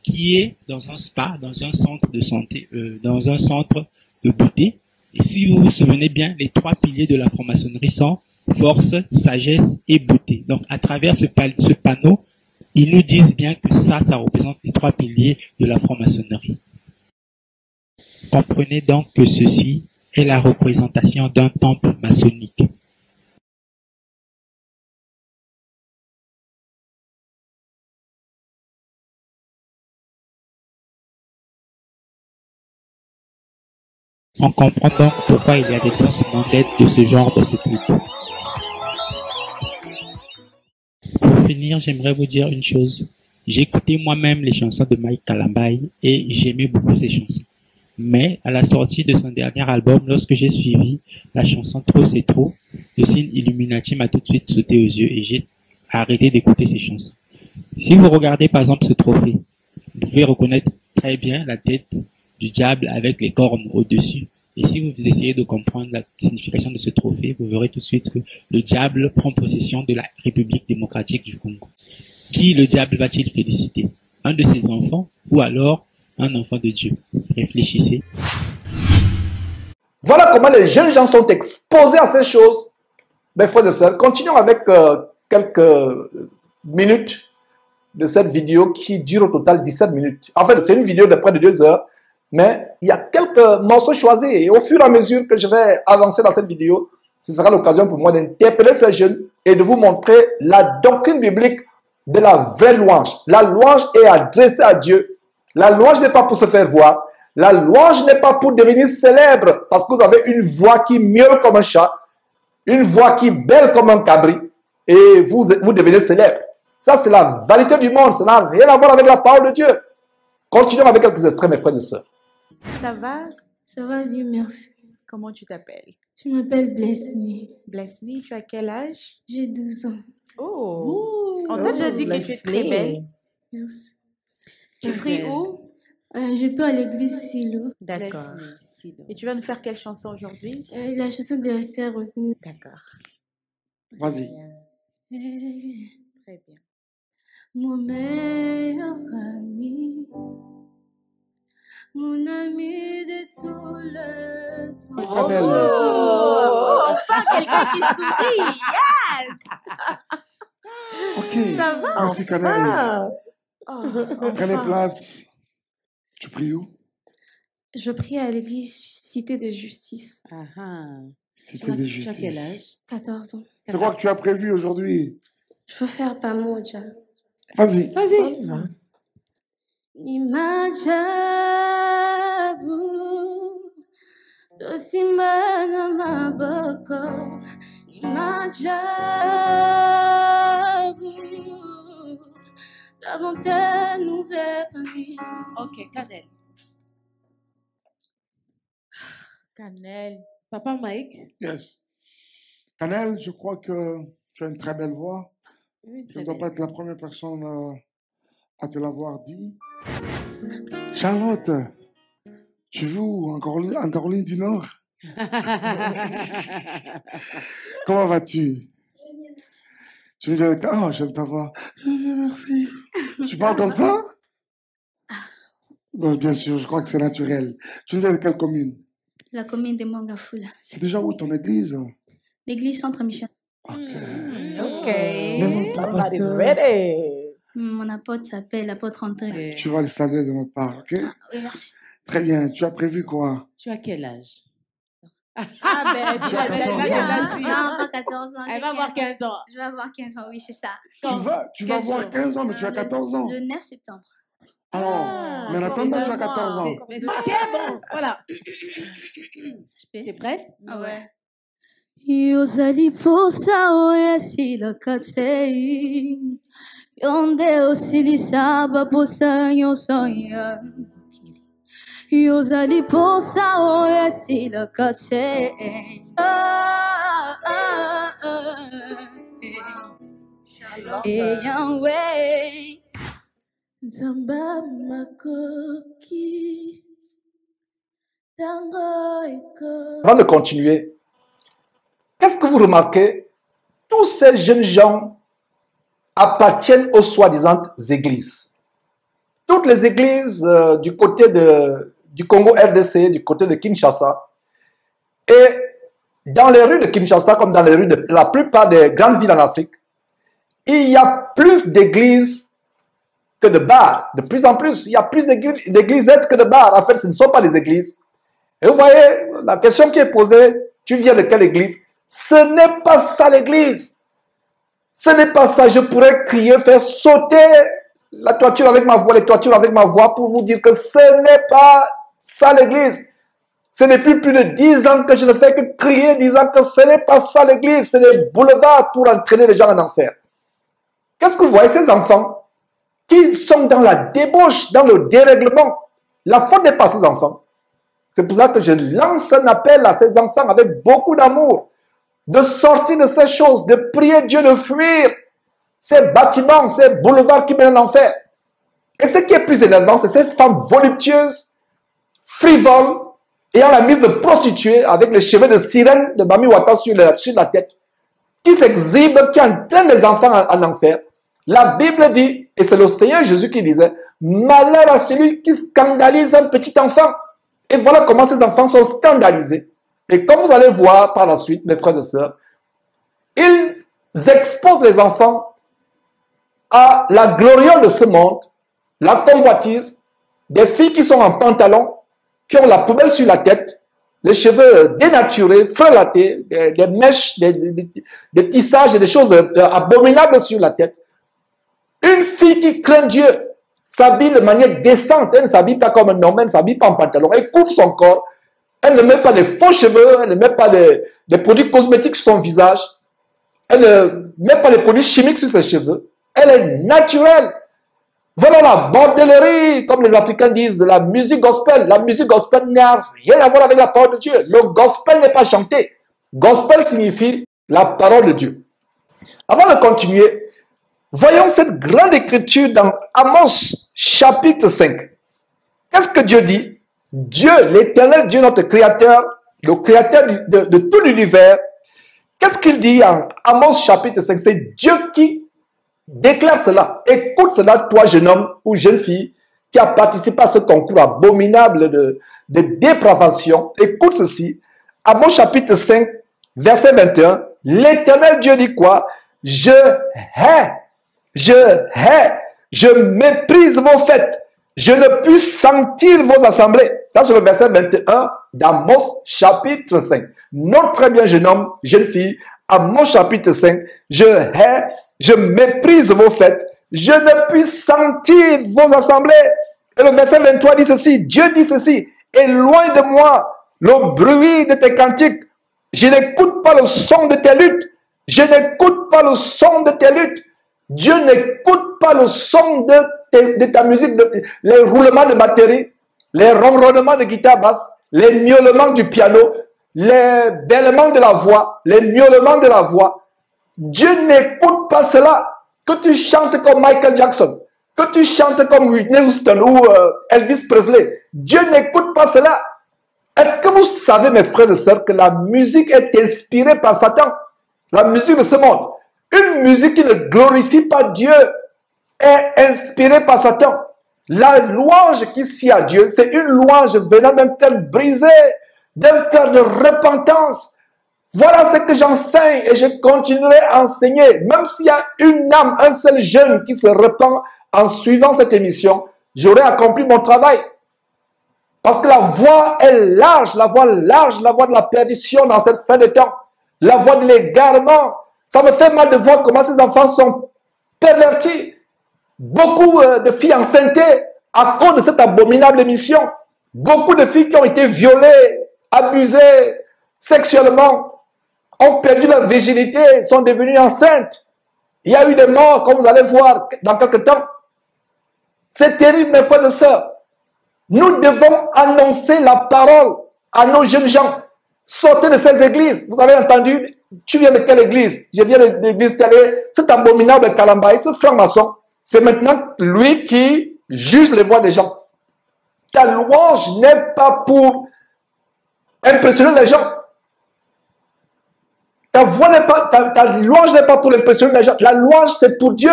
qui est dans un spa, dans un centre de santé, dans un centre de beauté. Et si vous vous souvenez bien, les trois piliers de la franc-maçonnerie sont force, sagesse et beauté. Donc à travers ce panneau, ils nous disent bien que ça représente les trois piliers de la franc-maçonnerie. Comprenez donc que ceci est la représentation d'un temple maçonnique. On comprend donc pourquoi il y a des lancements d'aide de ce genre dans ce clip. Pour finir, j'aimerais vous dire une chose. J'ai écouté moi-même les chansons de Mike Kalambai et j'aimais beaucoup ces chansons. Mais à la sortie de son dernier album, lorsque j'ai suivi la chanson Trop c'est trop, le signe Illuminati m'a tout de suite sauté aux yeux et j'ai arrêté d'écouter ces chansons. Si vous regardez par exemple ce trophée, vous pouvez reconnaître très bien la tête du diable avec les cornes au-dessus. Et si vous essayez de comprendre la signification de ce trophée, vous verrez tout de suite que le diable prend possession de la République démocratique du Congo. Qui le diable va-t-il féliciter? Un de ses enfants ou alors un enfant de Dieu? Réfléchissez. Voilà comment les jeunes gens sont exposés à ces choses. Mes frères et sœurs, continuons avec quelques minutes de cette vidéo qui dure au total 17 minutes. En fait, c'est une vidéo de près de 2 heures, mais il y a quelques morceaux choisis et au fur et à mesure que je vais avancer dans cette vidéo, ce sera l'occasion pour moi d'interpeller ces jeunes et de vous montrer la doctrine biblique de la vraie louange. La louange est adressée à Dieu. La louange n'est pas pour se faire voir. La louange n'est pas pour devenir célèbre parce que vous avez une voix qui miaule comme un chat, une voix qui belle comme un cabri et vous devenez célèbre. Ça, c'est la vanité du monde. Ça n'a rien à voir avec la parole de Dieu. Continuons avec quelques extraits, mes frères et sœurs. Ça va? Ça va bien, merci. Comment tu t'appelles? Je m'appelle Blessney. Blessney, tu as quel âge? J'ai 12 ans. Oh! On t'a déjà dit que tu es très belle. Merci. Tu pries où? Je peux à l'église Silo. D'accord. Et tu vas nous faire quelle chanson aujourd'hui? La chanson de la sœur aussi. D'accord. Vas-y. Très bien. Mon meilleur ami, mon ami de tout le temps. Oh, enfin quelqu'un qui sourit. Yes! Ok. Ça va? Merci, Canaille. Oh, Prenez place. Tu pries où? Je prie à l'église Cité de Justice. Cité de Justice. Tu as quel âge? 14 ans. C'est quoi que tu as prévu aujourd'hui? Je veux faire Pamoja. Vas-y. Vas-y. Imajabu Dosimana Maboko Imajabu ta bonté nous épanouit. Ok, Canel. Canel. Papa Mike. Yes. Canel, je crois que tu as une très belle voix. Oui, Tu ne dois pas être la première personne à te l'avoir dit. Charlotte, tu joues en Caroline du Nord? Comment vas-tu? Tu viens de... Oh, j'aime ta voix. Merci. Tu parles comme ça? Non, bien sûr, je crois que c'est naturel. Tu viens de quelle commune? La commune de Mangafoula. C'est déjà où ton église? L'église Centre Mission. Ok. Everybody's ready. Mon apôtre s'appelle l'apôtre André. Tu vas le saluer de notre part, ok? Oui, merci. Très bien. Tu as prévu quoi? Tu as quel âge? Ah ben, tu as Non, pas 14 ans. Elle va avoir 15 ans. Je vais avoir 15 ans, oui, c'est ça. Tu vas avoir 15 ans, mais tu as 14 ans. Le 9 septembre. Alors, mais en attendant, tu as 14 ans. Mais ok, bon, voilà. T'es prête? Ah ouais. Yozali posa oyesi lakatei Yonde osili saba posa yosoya Yozali posa oyesi lakatei Yahweh Zamba makoki Avant de continuer, qu'est-ce que vous remarquez? Tous ces jeunes gens appartiennent aux soi-disant églises. Toutes les églises du côté du Congo RDC, du côté de Kinshasa, et dans les rues de Kinshasa, comme dans les rues de la plupart des grandes villes en Afrique, il y a plus d'églises que de bars. De plus en plus, il y a plus d'églises que de bars. En fait, ce ne sont pas des églises. Et vous voyez, la question qui est posée, tu viens de quelle église? Ce n'est pas ça l'église. Ce n'est pas ça. Je pourrais crier, faire sauter la toiture avec ma voix, les toitures avec ma voix pour vous dire que ce n'est pas ça l'église. C'est depuis plus de 10 ans que je ne fais que crier, disant que ce n'est pas ça l'église. C'est des boulevards pour entraîner les gens en enfer. Qu'est-ce que vous voyez, ces enfants qui sont dans la débauche, dans le dérèglement? La faute n'est pas ces enfants. C'est pour ça que je lance un appel à ces enfants avec beaucoup d'amour, de sortir de ces choses, de prier Dieu de fuir ces bâtiments, ces boulevards qui mènent à l'enfer. Et ce qui est plus énervant, c'est ces femmes voluptueuses, frivoles, ayant la mise de prostituées avec les cheveux de sirène de Mami Wata sur la tête, qui s'exhibent, qui entraînent les enfants en enfer. La Bible dit, et c'est le Seigneur Jésus qui disait, malheur à celui qui scandalise un petit enfant. Et voilà comment ces enfants sont scandalisés. Et comme vous allez voir par la suite, mes frères et sœurs, ils exposent les enfants à la gloriole de ce monde, la convoitise, des filles qui sont en pantalon, qui ont la poubelle sur la tête, les cheveux dénaturés, frelatés, des mèches, des tissages et des choses abominables sur la tête. Une fille qui craint Dieu s'habille de manière décente. Elle ne s'habille pas comme un homme, elle ne s'habille pas en pantalon. Elle couvre son corps. Elle ne met pas de faux cheveux, elle ne met pas des produits cosmétiques sur son visage. Elle ne met pas de produits chimiques sur ses cheveux. Elle est naturelle. Voilà la bordellerie, comme les Africains disent, de la musique gospel. La musique gospel n'a rien à voir avec la parole de Dieu. Le gospel n'est pas chanté. Gospel signifie la parole de Dieu. Avant de continuer, voyons cette grande écriture dans Amos chapitre 5. Qu'est-ce que Dieu dit? Dieu, l'éternel Dieu, notre créateur, le créateur de tout l'univers, qu'est-ce qu'il dit en Amos chapitre 5? C'est Dieu qui déclare cela. Écoute cela, toi, jeune homme ou jeune fille, qui a participé à ce concours abominable de dépravation. Écoute ceci. Amos chapitre 5, verset 21. L'éternel Dieu dit quoi? Je méprise vos fêtes. Je ne puis sentir vos assemblées. Ça, c'est le verset 21 d'Amos chapitre 5. Note très bien, jeune homme, jeune fille, Amos chapitre 5. Je méprise vos fêtes. Je ne puis sentir vos assemblées. Et le verset 23 dit ceci. Dieu dit ceci. Éloigne de moi le bruit de tes cantiques. Je n'écoute pas le son de tes luttes. Je n'écoute pas le son de tes luttes. Dieu n'écoute pas le son de ta musique, les roulements de batterie, les ronronnements de guitare basse, les miaulements du piano, les bêlements de la voix, les miaulements de la voix. Dieu n'écoute pas cela. Que tu chantes comme Michael Jackson, que tu chantes comme Whitney Houston ou Elvis Presley, Dieu n'écoute pas cela. Est-ce que vous savez, mes frères et sœurs, que la musique est inspirée par Satan? La musique de ce monde. Une musique qui ne glorifie pas Dieu est inspirée par Satan. La louange qui s'y à Dieu, c'est une louange venant d'un cœur brisé, d'un cœur de repentance. Voilà ce que j'enseigne et je continuerai à enseigner. Même s'il y a une âme, un seul jeune qui se repent en suivant cette émission, j'aurai accompli mon travail. Parce que la voie est large, la voie de la perdition dans cette fin de temps. La voie de l'égarement. Ça me fait mal de voir comment ces enfants sont pervertis. Beaucoup de filles enceintes à cause de cette abominable émission. Beaucoup de filles qui ont été violées, abusées sexuellement, ont perdu leur virginité, sont devenues enceintes. Il y a eu des morts, comme vous allez voir dans quelques temps. C'est terrible, mes frères et sœurs. Nous devons annoncer la parole à nos jeunes gens. Sortez de ces églises. Vous avez entendu, tu viens de quelle église? Je viens de l'église telle. Cet abominable Kalambaï, ce franc-maçon, c'est maintenant lui qui juge les voix des gens. Ta louange n'est pas pour impressionner les gens. Ta louange n'est pas pour impressionner les gens. La louange, c'est pour Dieu.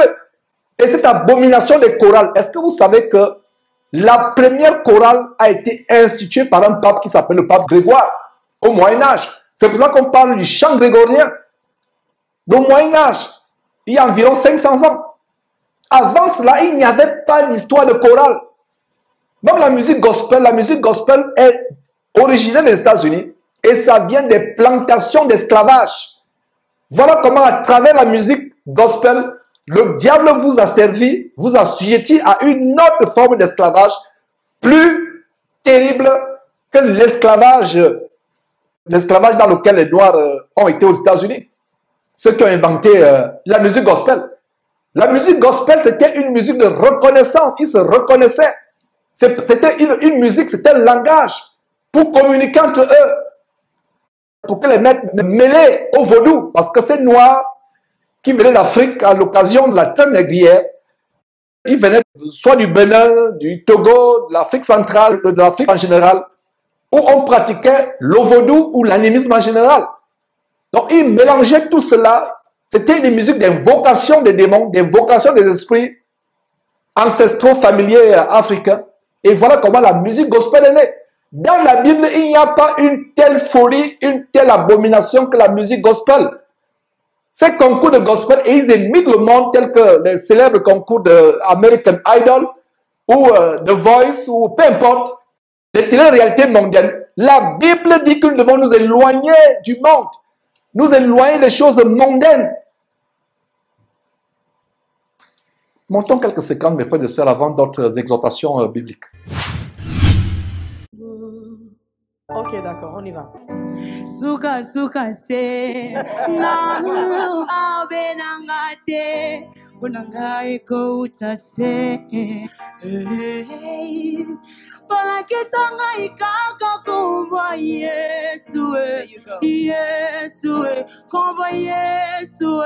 Et cette abomination des chorales, est-ce que vous savez que la première chorale a été instituée par un pape qui s'appelle le pape Grégoire au Moyen-Âge. C'est pour ça qu'on parle du chant grégorien. Au Moyen-Âge, il y a environ 500 ans. Avant cela, il n'y avait pas d'histoire de chorale. Même la musique gospel est originaire des États-Unis et ça vient des plantations d'esclavage. Voilà comment, à travers la musique gospel, le diable vous a servi, vous a assujetti à une autre forme d'esclavage plus terrible que l'esclavage dans lequel les Noirs ont été aux États-Unis. Ceux qui ont inventé la musique gospel. La musique gospel, c'était une musique de reconnaissance. Ils se reconnaissaient. C'était une musique, c'était un langage pour communiquer entre eux. Pour que les mettre mêlés au vaudou. Parce que ces Noirs qui venaient d'Afrique à l'occasion de la traite négrière, ils venaient soit du Bénin, du Togo, de l'Afrique centrale, de l'Afrique en général, où on pratiquait le vaudou ou l'animisme en général. Donc ils mélangeaient tout cela. C'était une musique d'invocation des démons, d'invocation des esprits ancestraux familiers africains. Et voilà comment la musique gospel est née. Dans la Bible, il n'y a pas une telle folie, une telle abomination que la musique gospel. Ces concours de gospel, et ils imitent le monde tel que les célèbres concours de American Idol ou The Voice ou peu importe, les télé-réalités mondiales. La Bible dit que nous devons nous éloigner du monde, nous éloigner des choses mondaines. Montons quelques séquences, mes frères et sœurs, avant d'autres exhortations bibliques. Ok, d'accord, on y va. Suka suka se nangu abenangate unangai ko utase Para que sanga ikaka kumba Yesu Yesu kumba Yesu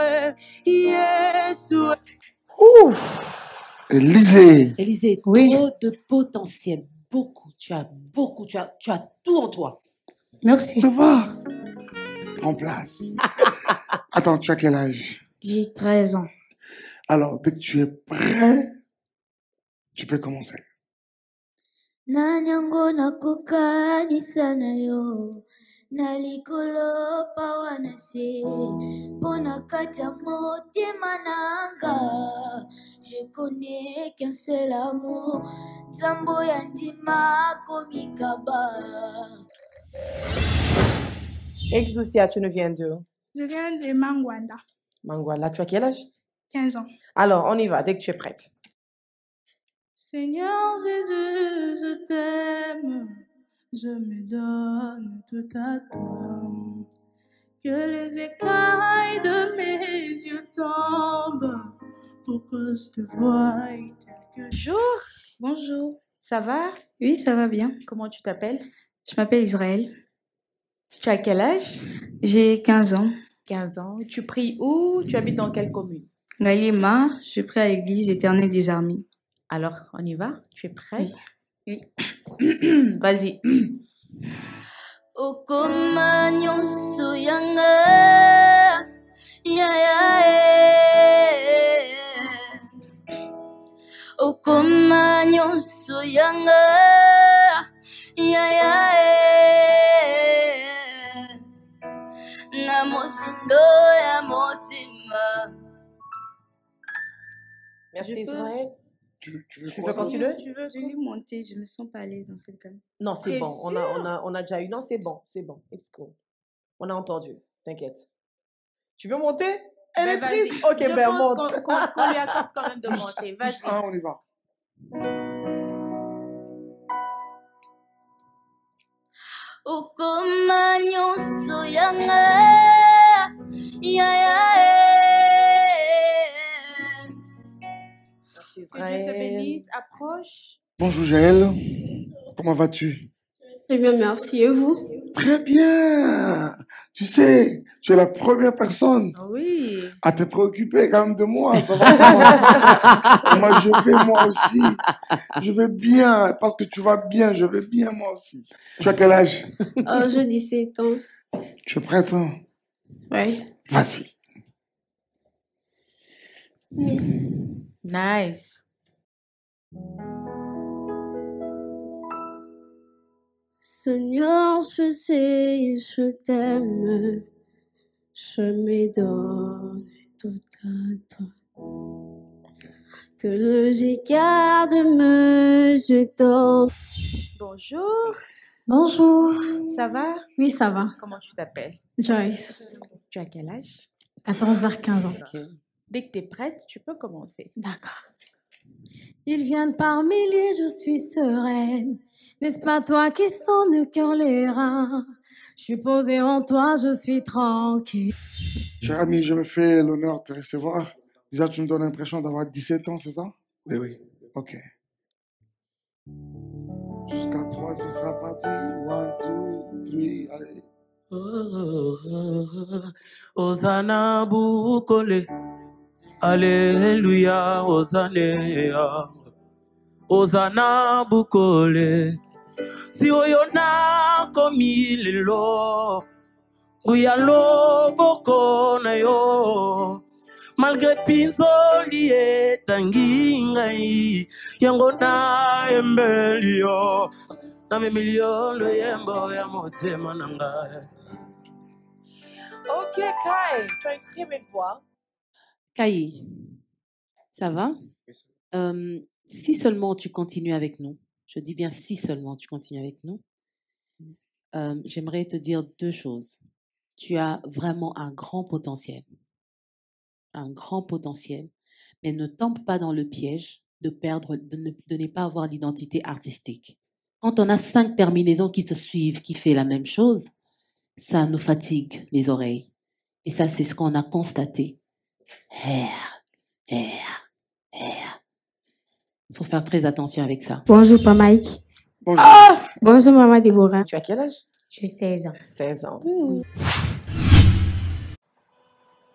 Yesu. Élisée, oui. Trop de potentiel, beaucoup. Tu as tout en toi. Merci. Ça va. Prends place. Attends, tu as quel âge? J'ai 13 ans. Alors, dès que tu es prêt, tu peux commencer. Nanyango nakokanisa nayo nalikolo pawanase pona kata motema nanga je connais qu'un seul amour Zambo yandima komikaba. Exousia, tu nous viens d'où? Je viens de Mangwanda. Mangwanda, tu as quel âge? 15 ans. Alors, on y va, dès que tu es prête. Seigneur Jésus, je t'aime, je me donne tout à toi. Que les écailles de mes yeux tombent pour que je te voie. Bonjour. Bonjour. Ça va? Oui, ça va bien. Comment tu t'appelles? Je m'appelle Israël. Tu as quel âge? J'ai 15 ans. 15 ans. Tu pries où? Tu habites dans quelle commune? Galima, je prie à l'église éternelle des armées. Alors, on y va? Tu es prêt? Oui. Vas-y. Okoma nyonso yanga ya Okoma nyonso yanga ya na mosindo ya motima. Merci Israël. Tu veux Tu quoi, veux continuer? Tu veux? Je vais monter, je me sens pas à l'aise dans cette gamme. Non, c'est T'es bon. On a déjà eu. Non, c'est bon. C'est bon. It's cool. On a entendu. T'inquiète. Tu veux monter? Elle est vas-y. triste. Ok, Je ben pense monte. qu'on lui accorde quand même de monter. Plus Vas-y. un, on y va. Okoma nyonso yanga ya Que Dieu te bénisse. Approche. Bonjour Jaël, comment vas-tu? Très bien, merci. Et vous? Très bien. Tu sais, tu es la première personne Oui. à te préoccuper quand même de moi. Ça va? Moi, je vais moi aussi. Je vais bien parce que tu vas bien. Je vais bien moi aussi. Tu as quel âge? J'ai 17 ans. Tu es prête, hein? Oui. Vas-y. Nice. Seigneur, je sais, je t'aime. Je me donne tout à toi. Que le regard me je donne. Bonjour. Bonjour. Ça va? Oui, ça va. Comment tu t'appelles? Joyce. Tu as quel âge? 14 vers 15 ans. Dès que tu es prête, tu peux commencer. D'accord. Ils viennent par milliers, je suis sereine. N'est-ce pas toi qui sonne le cœur les reins? Je suis posée en toi, je suis tranquille. Cher ami, je me fais l'honneur de te recevoir. Déjà, tu me donnes l'impression d'avoir 17 ans, c'est ça? Oui, oui. Ok. Jusqu'à 3, ce sera parti. 1, 2, 3, allez. Osana bukole, Alléluia, Hosanna, Osana bukole. Si oyona komi lelo, guyalo boko na yo. Malgré pinzoli etangi ngai, yango na embelio, na me million lo yembo ya motema na ngai. Ok, Kai, tu as une très belle voix. Kai, ça va? Si seulement tu continues avec nous, je dis bien si seulement tu continues avec nous, j'aimerais te dire deux choses. Tu as vraiment un grand potentiel, mais ne tombe pas dans le piège de ne pas avoir d'identité artistique. Quand on a 5 terminaisons qui se suivent, qui fait la même chose, ça nous fatigue les oreilles. Et ça, c'est ce qu'on a constaté. Il faut faire très attention avec ça. Bonjour, Papa Mike. Bonjour. Bonjour, Maman Déborah. Tu as quel âge? J'ai 16 ans. 16 ans.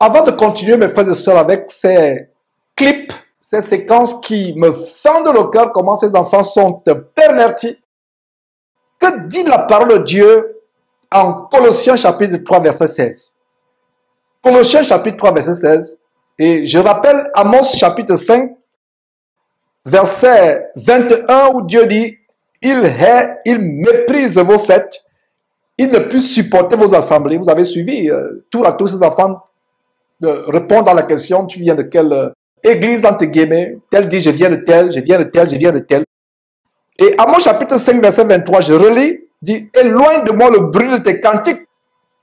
Avant de continuer, mes frères et sœurs, avec ces clips, ces séquences qui me fendent le cœur, comment ces enfants sont pervertis, que dit la parole de Dieu en Colossiens chapitre 3, verset 16? Colossiens chapitre 3, verset 16. Et je rappelle Amos chapitre 5, verset 21, où Dieu dit, il méprise vos fêtes, il ne peut supporter vos assemblées. Vous avez suivi, tour à tour, ces enfants répondent à la question, tu viens de quelle église, entre guillemets? Tel dit, je viens de tel, je viens de tel, je viens de tel. Et Amos chapitre 5, verset 23, je relis, dit, éloigne de moi le bruit de tes cantiques.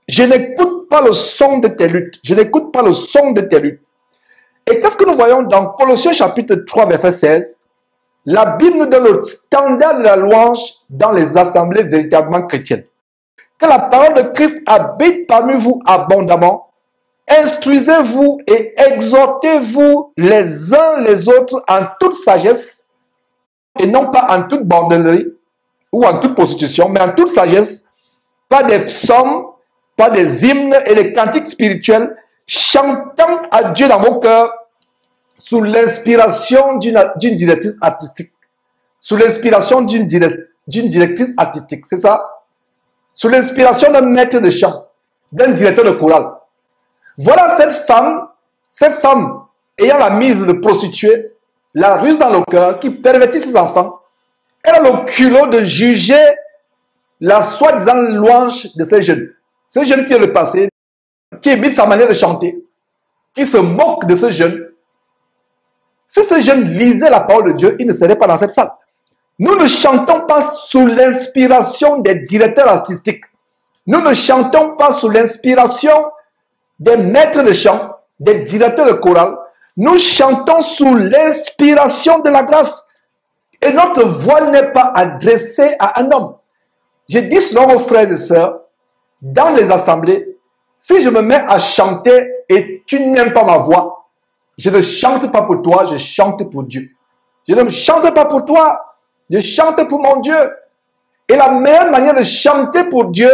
Je n'écoute pas le son de tes luttes. Je n'écoute pas le son de tes luttes. Et qu'est-ce que nous voyons dans Colossiens chapitre 3, verset 16? La Bible nous donne le standard de la louange dans les assemblées véritablement chrétiennes. Que la parole de Christ habite parmi vous abondamment Instruisez-vous et exhortez-vous les uns les autres en toute sagesse, et non pas en toute bordellerie ou en toute prostitution, mais en toute sagesse, pas des psaumes, pas des hymnes et des cantiques spirituels, chantant à Dieu dans vos cœurs sous l'inspiration d'une directrice artistique. Sous l'inspiration d'une directrice artistique, c'est ça? Sous l'inspiration d'un maître de chant, d'un directeur de chorale. Voilà cette femme ayant la mise de prostituée, la ruse dans le cœur, qui pervertit ses enfants. Elle a le culot de juger la soi-disant louange de ces jeunes. Ce jeune qui est le passé, qui imite sa manière de chanter, qui se moque de ce jeune. Si ce jeune lisait la parole de Dieu, il ne serait pas dans cette salle. Nous ne chantons pas sous l'inspiration des directeurs artistiques. Nous ne chantons pas sous l'inspiration des maîtres de chant, des directeurs de chorale. Nous chantons sous l'inspiration de la grâce. Et notre voix n'est pas adressée à un homme. Je dis souvent aux frères et sœurs, dans les assemblées, si je me mets à chanter et tu n'aimes pas ma voix, je ne chante pas pour toi, je chante pour Dieu. Je ne chante pas pour toi, je chante pour mon Dieu. Et la meilleure manière de chanter pour Dieu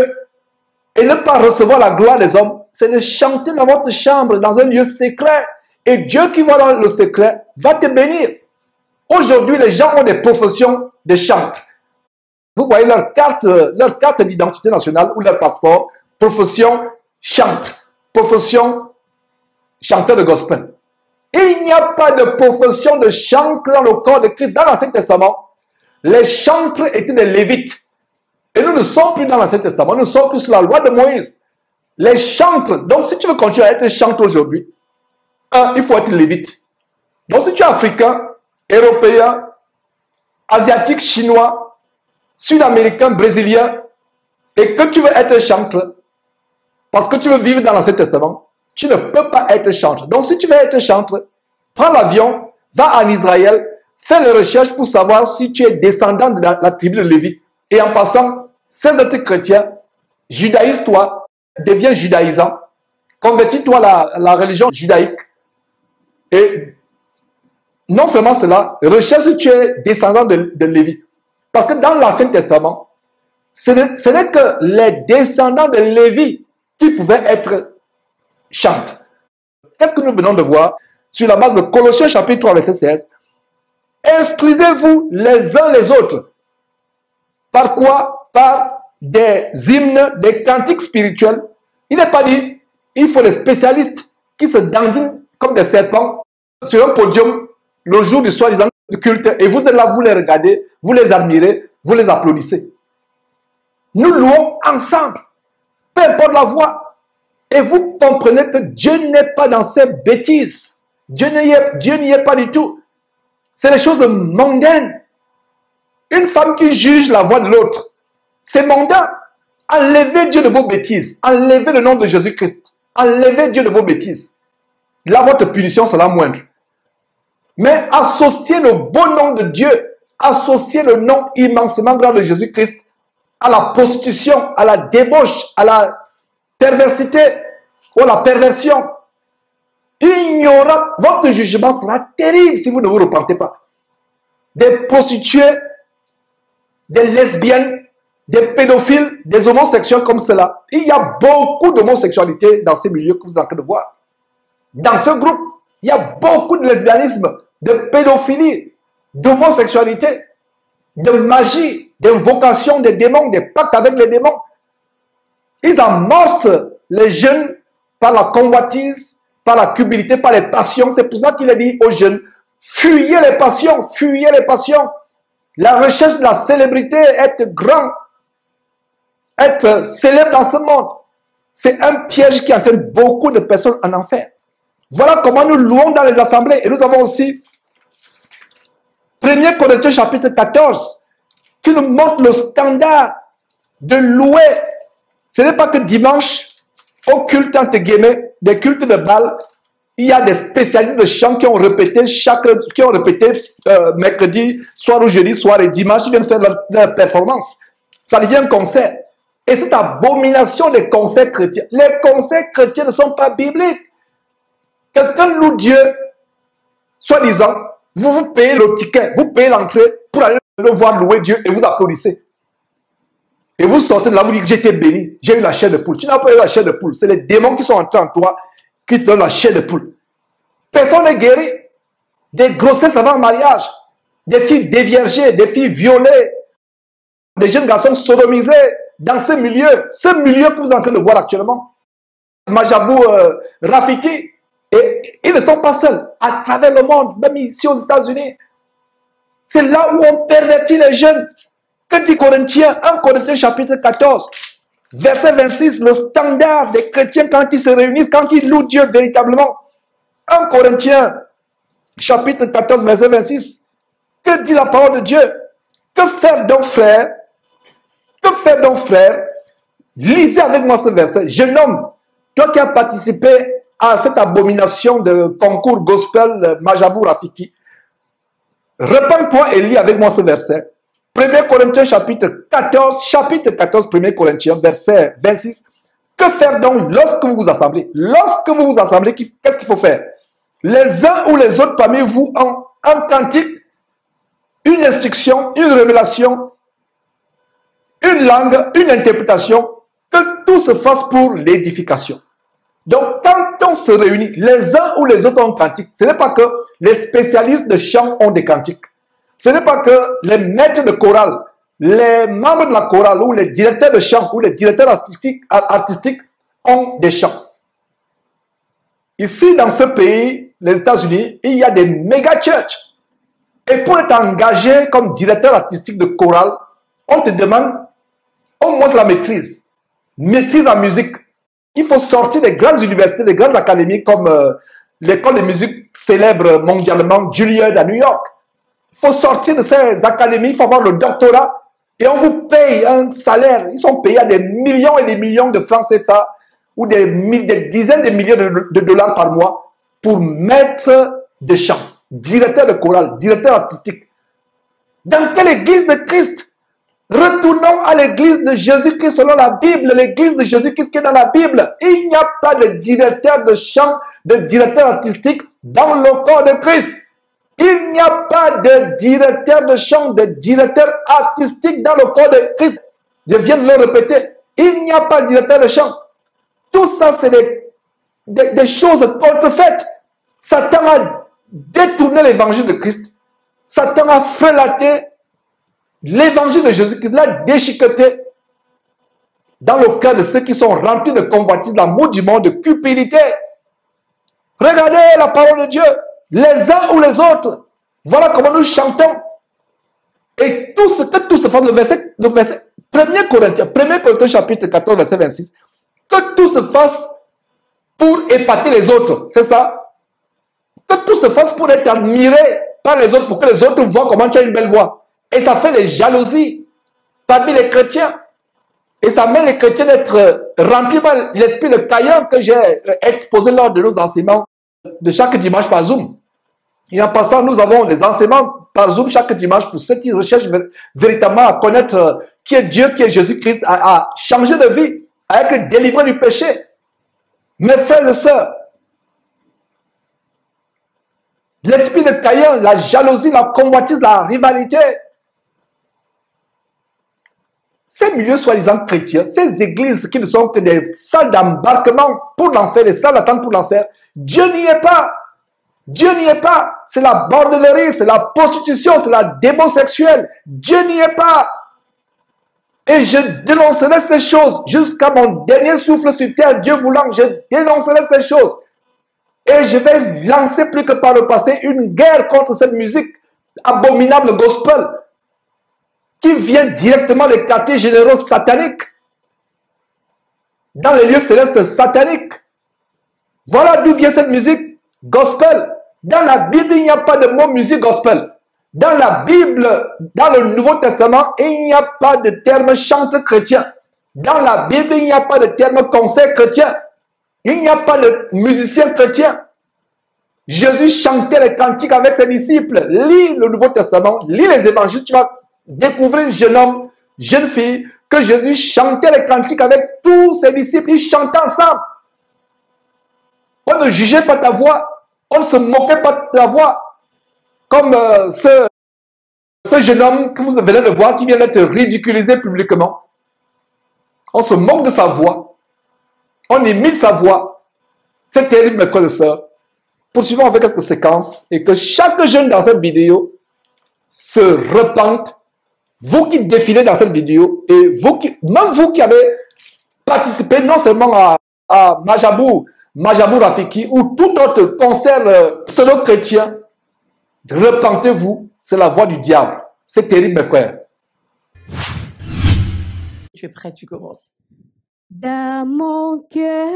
et ne pas recevoir la gloire des hommes, c'est de chanter dans votre chambre, dans un lieu secret. Et Dieu qui voit dans le secret va te bénir. Aujourd'hui, les gens ont des professions de chantre. Vous voyez leur carte d'identité nationale ou leur passeport, profession chantre, profession chanteur de gospel. Il n'y a pas de profession de chantre dans le corps de Christ. Dans l'Ancien Testament, les chantres étaient des lévites. Et nous ne sommes plus dans l'Ancien Testament, nous sommes plus sur la loi de Moïse. Les chantres, donc si tu veux continuer à être chantre aujourd'hui, il faut être lévite. Donc si tu es africain, européen, asiatique, chinois, sud-américain, brésilien, et que tu veux être chantre, parce que tu veux vivre dans l'Ancien Testament, tu ne peux pas être chantre. Donc si tu veux être chantre, prends l'avion, va en Israël, fais les recherches pour savoir si tu es descendant de la tribu de Lévi. Et en passant, cesse d'être chrétien, judaïse-toi, deviens judaïsant, convertis-toi à la religion judaïque. Et non seulement cela, recherche si tu es descendant de Lévi. Parce que dans l'Ancien Testament, ce n'est que les descendants de Lévi qui pouvaient être chantres. Qu'est-ce que nous venons de voir sur la base de Colossiens chapitre 3, verset 16? Instruisez-vous les uns les autres. Par quoi? Par des hymnes, des cantiques spirituels. Il n'est pas dit, il faut des spécialistes qui se dandinent comme des serpents sur un podium le jour du soi-disant culte, et vous êtes là, vous les regardez, vous les admirez, vous les applaudissez. Nous louons ensemble, peu importe la voix, et vous comprenez que Dieu n'est pas dans ces bêtises. Dieu n'y est pas du tout. C'est des choses mondaines. Une femme qui juge la voix de l'autre, c'est mondain. Enlevez Dieu de vos bêtises, enlevez le nom de Jésus-Christ, enlevez Dieu de vos bêtises. Là, votre punition sera moindre. Mais associez le beau nom de Dieu, associez le nom immensément grand de Jésus-Christ à la prostitution, à la débauche, à la perversité ou à la perversion. Votre jugement sera terrible si vous ne vous repentez pas. Des prostituées, des lesbiennes, des pédophiles, des homosexuels comme cela. Il y a beaucoup d'homosexualité dans ces milieux que vous êtes en train de voir. Dans ce groupe, il y a beaucoup de lesbianisme, de pédophilie, d'homosexualité, de magie, d'invocation des démons, des pactes avec les démons. Ils amorcent les jeunes par la convoitise, par la cupidité, par les passions. C'est pour ça qu'il a dit aux jeunes, fuyez les passions, fuyez les passions. La recherche de la célébrité, être grand, être célèbre dans ce monde, c'est un piège qui entraîne beaucoup de personnes en enfer. Voilà comment nous louons dans les assemblées. Et nous avons aussi 1 Corinthiens chapitre 14 qui nous montre le standard de louer. Ce n'est pas que dimanche, au culte entre guillemets, des cultes de Baal, il y a des spécialistes de chant qui ont répété mercredi, soir ou jeudi, soir et dimanche, ils viennent faire leur performance. Ça devient un concert. Et cette abomination des concerts chrétiens. Les concerts chrétiens ne sont pas bibliques. Quelqu'un loue Dieu, soi-disant, vous payez le ticket, vous payez l'entrée pour aller le voir louer Dieu et vous applaudissez. Et vous sortez de là, vous dites, j'étais béni, j'ai eu la chair de poule. Tu n'as pas eu la chair de poule, c'est les démons qui sont entrés en toi qui te donnent la chair de poule. Personne n'est guéri. Des grossesses avant le mariage, des filles déviergées, des filles violées, des jeunes garçons sodomisés dans ce milieu que vous êtes en train de voir actuellement. Majabou, Rafiki, et ils ne sont pas seuls. À travers le monde, même ici aux États-Unis, c'est là où on pervertit les jeunes. Que dit Corinthiens, 1 Corinthiens chapitre 14, verset 26, le standard des chrétiens quand ils se réunissent, quand ils louent Dieu véritablement. 1 Corinthiens chapitre 14, verset 26. Que dit la parole de Dieu? Que faire donc, frère? Que faire donc, frère? Lisez avec moi ce verset. Jeune homme, toi qui as participé à cette abomination de concours gospel Majabou Rafiki, repends-toi et lis avec moi ce verset. 1 Corinthiens chapitre 14, 1 Corinthiens, verset 26. Que faire donc lorsque vous vous assemblez? Lorsque vous vous assemblez, qu'est-ce qu'il faut faire? Les uns ou les autres parmi vous ont un cantique, une instruction, une révélation, une langue, une interprétation, que tout se fasse pour l'édification. Donc, quand on se réunit, les uns ou les autres ont un cantique. Ce n'est pas que les spécialistes de chant ont des cantiques. Ce n'est pas que les maîtres de chorale, les membres de la chorale ou les directeurs de chant ou les directeurs artistiques ont des chants. Ici, dans ce pays, les États-Unis, il y a des méga churches. Et pour être engagé comme directeur artistique de chorale, on te demande au moins la maîtrise en musique. Il faut sortir des grandes universités, des grandes académies comme l'école de musique célèbre mondialement, Juilliard à New York. Il faut sortir de ces académies, il faut avoir le doctorat et on vous paye un salaire. Ils sont payés à des millions et des millions de francs CFA ou des dizaines de milliers de dollars par mois pour maître de chant, directeur de chorale, directeur artistique. Dans quelle église de Christ? Retournons à l'église de Jésus-Christ selon la Bible, l'église de Jésus-Christ qui est dans la Bible. Il n'y a pas de directeur de chant, de directeur artistique dans le corps de Christ. Il n'y a pas de directeur de chant, de directeur artistique dans le corps de Christ. Je viens de le répéter. Il n'y a pas de directeur de chant. Tout ça, c'est des choses contrefaites. Satan a détourné l'évangile de Christ. Satan a frelaté l'évangile de Jésus-Christ, l'a déchiqueté dans le cœur de ceux qui sont remplis de convoitise, l'amour du monde, de cupidité. Regardez la parole de Dieu, les uns ou les autres. Voilà comment nous chantons. Et tout ce fait, le verset 1 Corinthiens chapitre 14, verset 26, que tout se fasse pour épater les autres, c'est ça? Que tout se fasse pour être admiré par les autres, pour que les autres voient comment tu as une belle voix. Et ça fait des jalousies parmi les chrétiens. Et ça met les chrétiens d'être remplis par l'esprit de Caïn que j'ai exposé lors de nos enseignements de chaque dimanche par Zoom. Et en passant, nous avons des enseignements par Zoom chaque dimanche pour ceux qui recherchent véritablement à connaître qui est Dieu, qui est Jésus-Christ, à changer de vie, à être délivré du péché. Mes frères et sœurs, l'esprit de Caïn, la jalousie, la convoitise, la rivalité, ces milieux soi-disant chrétiens, ces églises qui ne sont que des salles d'embarquement pour l'enfer, des salles d'attente pour l'enfer, Dieu n'y est pas. Dieu n'y est pas. C'est la bordellerie, c'est la prostitution, c'est la démon sexuelle. Dieu n'y est pas. Et je dénoncerai ces choses jusqu'à mon dernier souffle sur terre, Dieu voulant, je dénoncerai ces choses. Et je vais lancer plus que par le passé une guerre contre cette musique abominable gospel qui vient directement des quartiers généraux sataniques, dans les lieux célestes sataniques. Voilà d'où vient cette musique gospel. Dans la Bible, il n'y a pas de mot musique gospel. Dans la Bible, dans le Nouveau Testament, il n'y a pas de terme chante chrétien. Dans la Bible, il n'y a pas de terme concert chrétien. Il n'y a pas de musicien chrétien. Jésus chantait les cantiques avec ses disciples. Lis le Nouveau Testament, lis les évangiles, tu vas découvrir jeune homme, jeune fille, que Jésus chantait les cantiques avec tous ses disciples. Ils chantaient ensemble. On ne jugeait pas ta voix. On ne se moquait pas de ta voix. Comme ce jeune homme que vous venez de voir qui vient d'être ridiculisé publiquement. On se moque de sa voix. On imite sa voix. C'est terrible, mes frères et sœurs. Poursuivons avec quelques séquences et que chaque jeune dans cette vidéo se repente. Vous qui défilez dans cette vidéo et même vous qui avez participé non seulement à Majabou Rafiki ou tout autre concert pseudo-chrétien, repentez-vous, c'est la voix du diable. C'est terrible, mes frères. Tu es prêt, tu commences. Dans mon cœur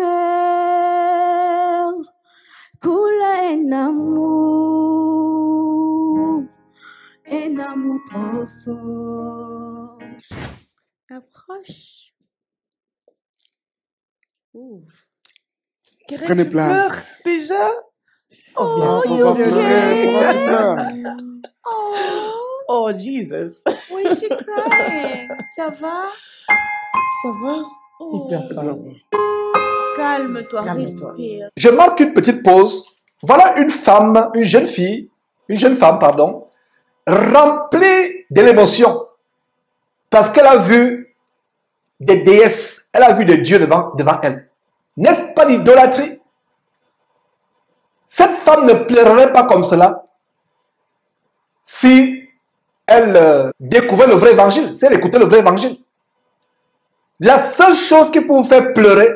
coule un amour profond. Approche. Prenez place. Déjà? Oh, faut pas pleurer, pourquoi tu pleures? Oh, Jesus. Oui, je suis crying. Ça va? Ça va? Oh. Il pleure pas. Calme-toi, Calme-toi. respire. Je marque une petite pause. Voilà une femme, une jeune femme, remplie de l'émotion. Parce qu'elle a vu des déesses, elle a vu des dieux devant elle. N'est-ce pas l'idolâtrie? Cette femme ne pleurerait pas comme cela si elle découvrait le vrai évangile, si elle écoutait le vrai évangile. La seule chose qui peut vous faire pleurer,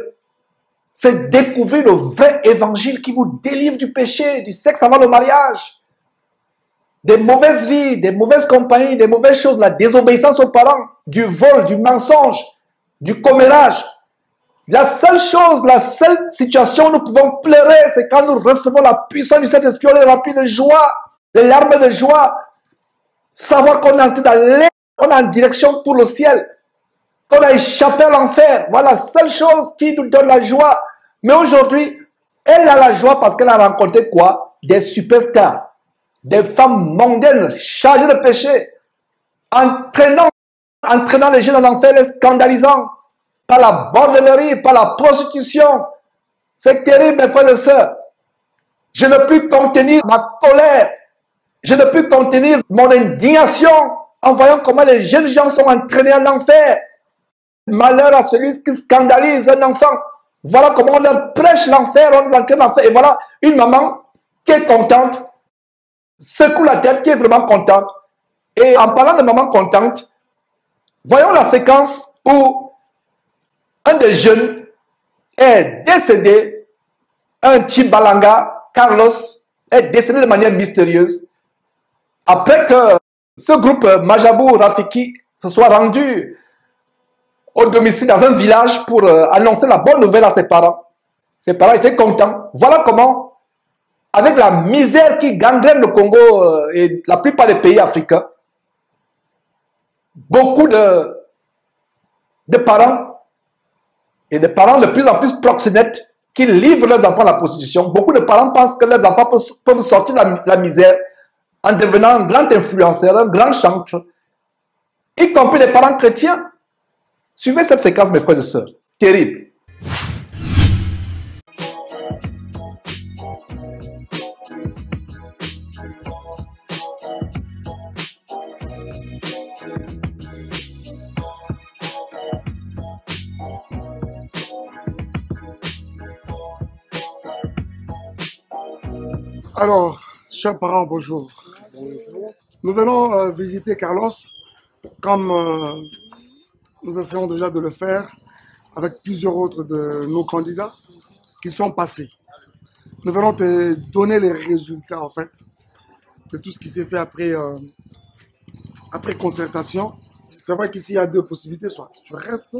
c'est découvrir le vrai évangile qui vous délivre du péché, du sexe avant le mariage, des mauvaises vies, des mauvaises compagnies, des mauvaises choses, la désobéissance aux parents, du vol, du mensonge, du commérage. La seule chose, la seule situation où nous pouvons pleurer, c'est quand nous recevons la puissance du Saint-Esprit, on est rempli de joie, les larmes de joie, savoir qu'on est on est en direction pour le ciel, qu'on a échappé à l'enfer. Voilà la seule chose qui nous donne la joie. Mais aujourd'hui, elle a la joie parce qu'elle a rencontré quoi? Des superstars, des femmes mondaines chargées de péché, entraînant les gens dans l'enfer, les scandalisant par la bordellerie, par la prostitution. C'est terrible, mes frères et sœurs. Je ne peux contenir ma colère. Je ne peux contenir mon indignation en voyant comment les jeunes gens sont entraînés en enfer. Malheur à celui qui scandalise un enfant. Voilà comment on leur prêche l'enfer, on les entraîne l'enfer. Et voilà une maman qui est contente, secoue la tête, qui est vraiment contente. Et en parlant de maman contente, voyons la séquence où un des jeunes est décédé, un Chibalanga, Carlos, est décédé de manière mystérieuse après que ce groupe Majabou Rafiki se soit rendu au domicile dans un village pour annoncer la bonne nouvelle à ses parents. Ses parents étaient contents. Voilà comment, avec la misère qui gangrène le Congo et la plupart des pays africains, beaucoup de parents et des parents de plus en plus proxénètes qui livrent leurs enfants à la prostitution. Beaucoup de parents pensent que leurs enfants peuvent sortir de la misère en devenant un grand influenceur, un grand chanteur, y compris des parents chrétiens. Suivez cette séquence, mes frères et sœurs. Terrible. Alors, chers parents, bonjour. Nous venons visiter Carlos, comme nous essayons déjà de le faire avec plusieurs autres de nos candidats qui sont passés. Nous venons te donner les résultats, en fait, de tout ce qui s'est fait après concertation. C'est vrai qu'ici, il y a deux possibilités. Soit tu restes,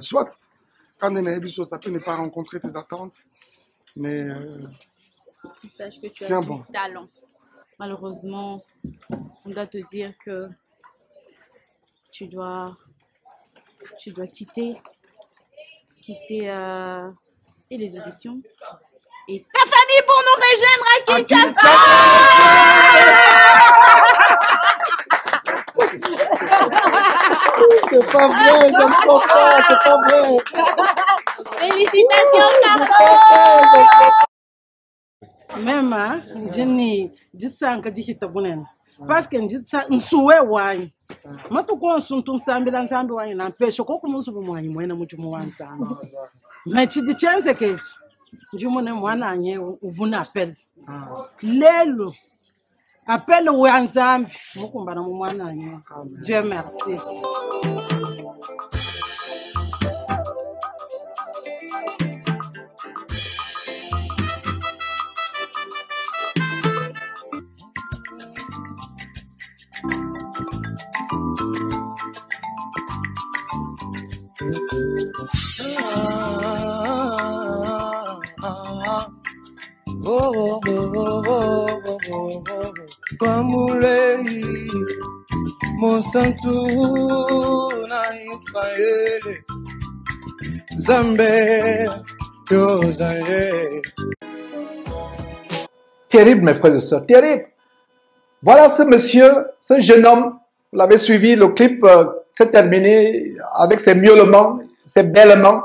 soit, quand ça peut ne pas rencontrer tes attentes, mais Sache que tu as tiens du bon. talent. Malheureusement, on doit te dire que tu dois quitter et les auditions. Et ta famille pour nous rejoindre à Kinshasa. pas vrai, je ne crois pas, c'est pas vrai. Félicitations, Carlo! Même, je n'ai pas dit parce que je suis wine. Je suis wine. Pêche mais tu dis tiens c'est que je vous appelle lelo appelle wanzambi mukumbana mu mwana nye. Dieu merci. Kwamulei Monsanto na Israeli Zambe Yozaye. Terrible, mes frères et sœurs, terrible. Voilà ce monsieur, ce jeune homme, vous l'avez suivi, le clip s'est terminé avec ses miaulements, ses bêlements.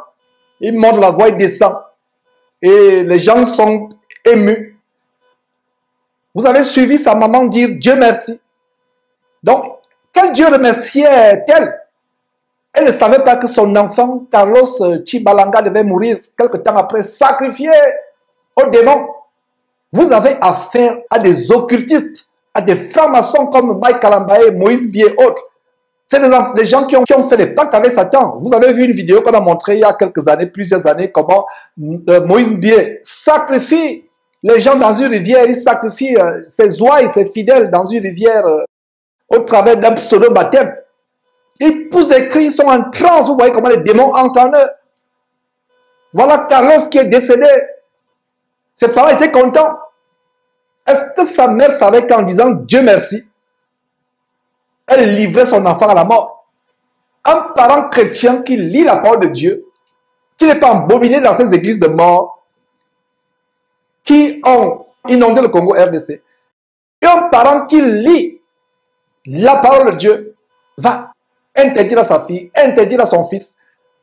Il monte la voix, il descend. Et les gens sont émus. Vous avez suivi sa maman dire Dieu merci. Donc, quel Dieu remerciait-elle? Elle ne savait pas que son enfant, Carlos Chibalanga, devait mourir quelque temps après, sacrifié aux démons. Vous avez affaire à des occultistes, à des francs-maçons comme Mike Kalambaye, Moïse Bié et autres. C'est des gens qui ont fait des pactes avec Satan. Vous avez vu une vidéo qu'on a montrée il y a quelques années, plusieurs années, comment Moïse Bié sacrifie les gens dans une rivière, il sacrifie ses ouailles, ses fidèles dans une rivière au travers d'un pseudo-baptême. Ils poussent des cris, ils sont en transe, vous voyez comment les démons entrent en eux. Voilà Carlos qui est décédé. Ses parents étaient contents. Est-ce que sa mère savait qu'en disant Dieu merci, elle livrait son enfant à la mort? Un parent chrétien qui lit la parole de Dieu, qui n'est pas embobiné dans ces églises de mort, qui ont inondé le Congo RDC, et un parent qui lit la parole de Dieu va interdire à sa fille, interdire à son fils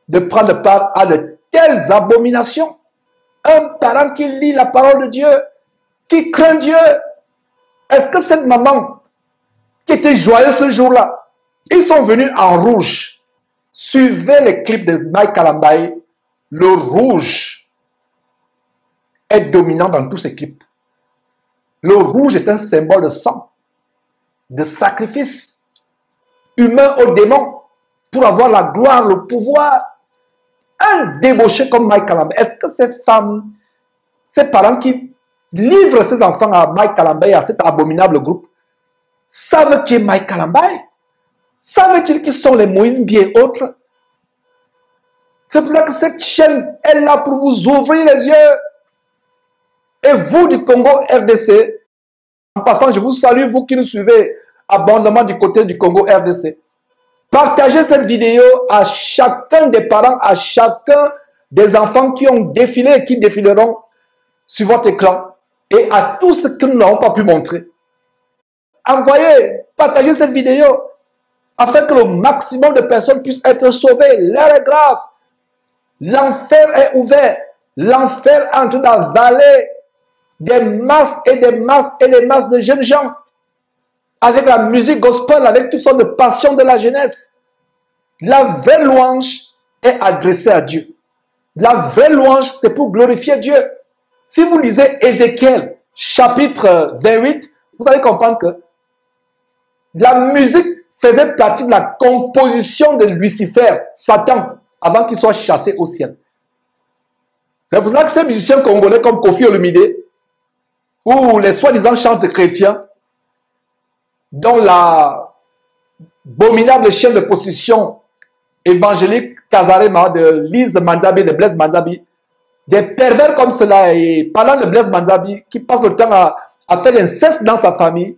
de prendre part à de telles abominations. Un parent qui lit la parole de Dieu, qui craint Dieu. Est-ce que cette maman qui était joyeuse ce jour-là, ils sont venus en rouge? Suivez les clips de Mike Kalambaye. Le rouge est dominant dans tous ces clips. Le rouge est un symbole de sang, de sacrifice humain aux démons pour avoir la gloire, le pouvoir. Un débauché comme Mike Kalambaye, est-ce que ces femmes, ces parents qui livrent ces enfants à Mike Kalambaye, à cet abominable groupe, savent qui est Mike Kalambaye? Savent-ils qui sont les Moïse Bié et autres? C'est pour ça que cette chaîne est là pour vous ouvrir les yeux. Et vous du Congo RDC, en passant, je vous salue, vous qui nous suivez abondamment du côté du Congo RDC. Partagez cette vidéo à chacun des parents, à chacun des enfants qui ont défilé et qui défileront sur votre écran. Et à tous ceux que nous n'avons pas pu montrer. Envoyez, partagez cette vidéo afin que le maximum de personnes puissent être sauvées. L'heure est grave. L'enfer est ouvert. L'enfer est en train d'avaler des masses et des masses et des masses de jeunes gens. Avec la musique gospel, avec toutes sortes de passions de la jeunesse. La vraie louange est adressée à Dieu. La vraie louange, c'est pour glorifier Dieu. Si vous lisez Ézéchiel, chapitre 28, vous allez comprendre que la musique faisait partie de la composition de Lucifer, Satan, avant qu'il soit chassé au ciel. C'est pour ça que ces musiciens congolais comme Kofi Olomide, ou les soi-disant chantes chrétiens, dont la abominable chaîne de possession évangélique Kazarema de Lise Manzabi, de Blaise Manzabi, des pervers comme cela, et parlant de Blaise Manzabi, qui passe le temps à faire l'inceste dans sa famille,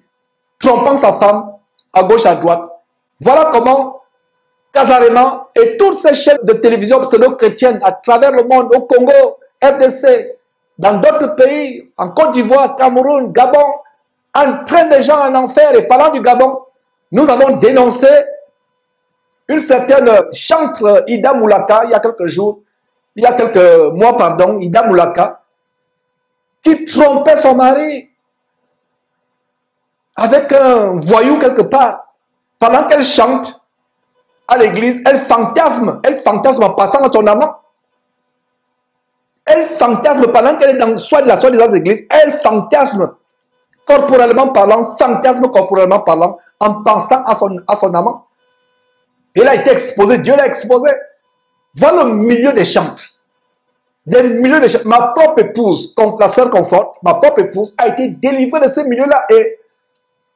trompant sa femme à gauche, à droite. Voilà comment Kazarema et toutes ces chaînes de télévision pseudo-chrétiennes à travers le monde, au Congo, RDC, dans d'autres pays, en Côte d'Ivoire, Cameroun, Gabon, entraînent les gens en enfer. Et parlant du Gabon, nous avons dénoncé une certaine chantre Ida Moulaka, il y a quelques mois, pardon, Ida Moulaka, qui trompait son mari avec un voyou quelque part. Pendant qu'elle chante à l'église, elle fantasme en passant à ton amant. Elle fantasme pendant qu'elle est dans la soi-disant église, elle fantasme corporellement parlant, en pensant à son amant. Elle a été exposée, Dieu l'a exposée. Voilà le milieu des chantres. Ma propre épouse, la sœur Confort, ma propre épouse a été délivrée de ce milieu-là. Et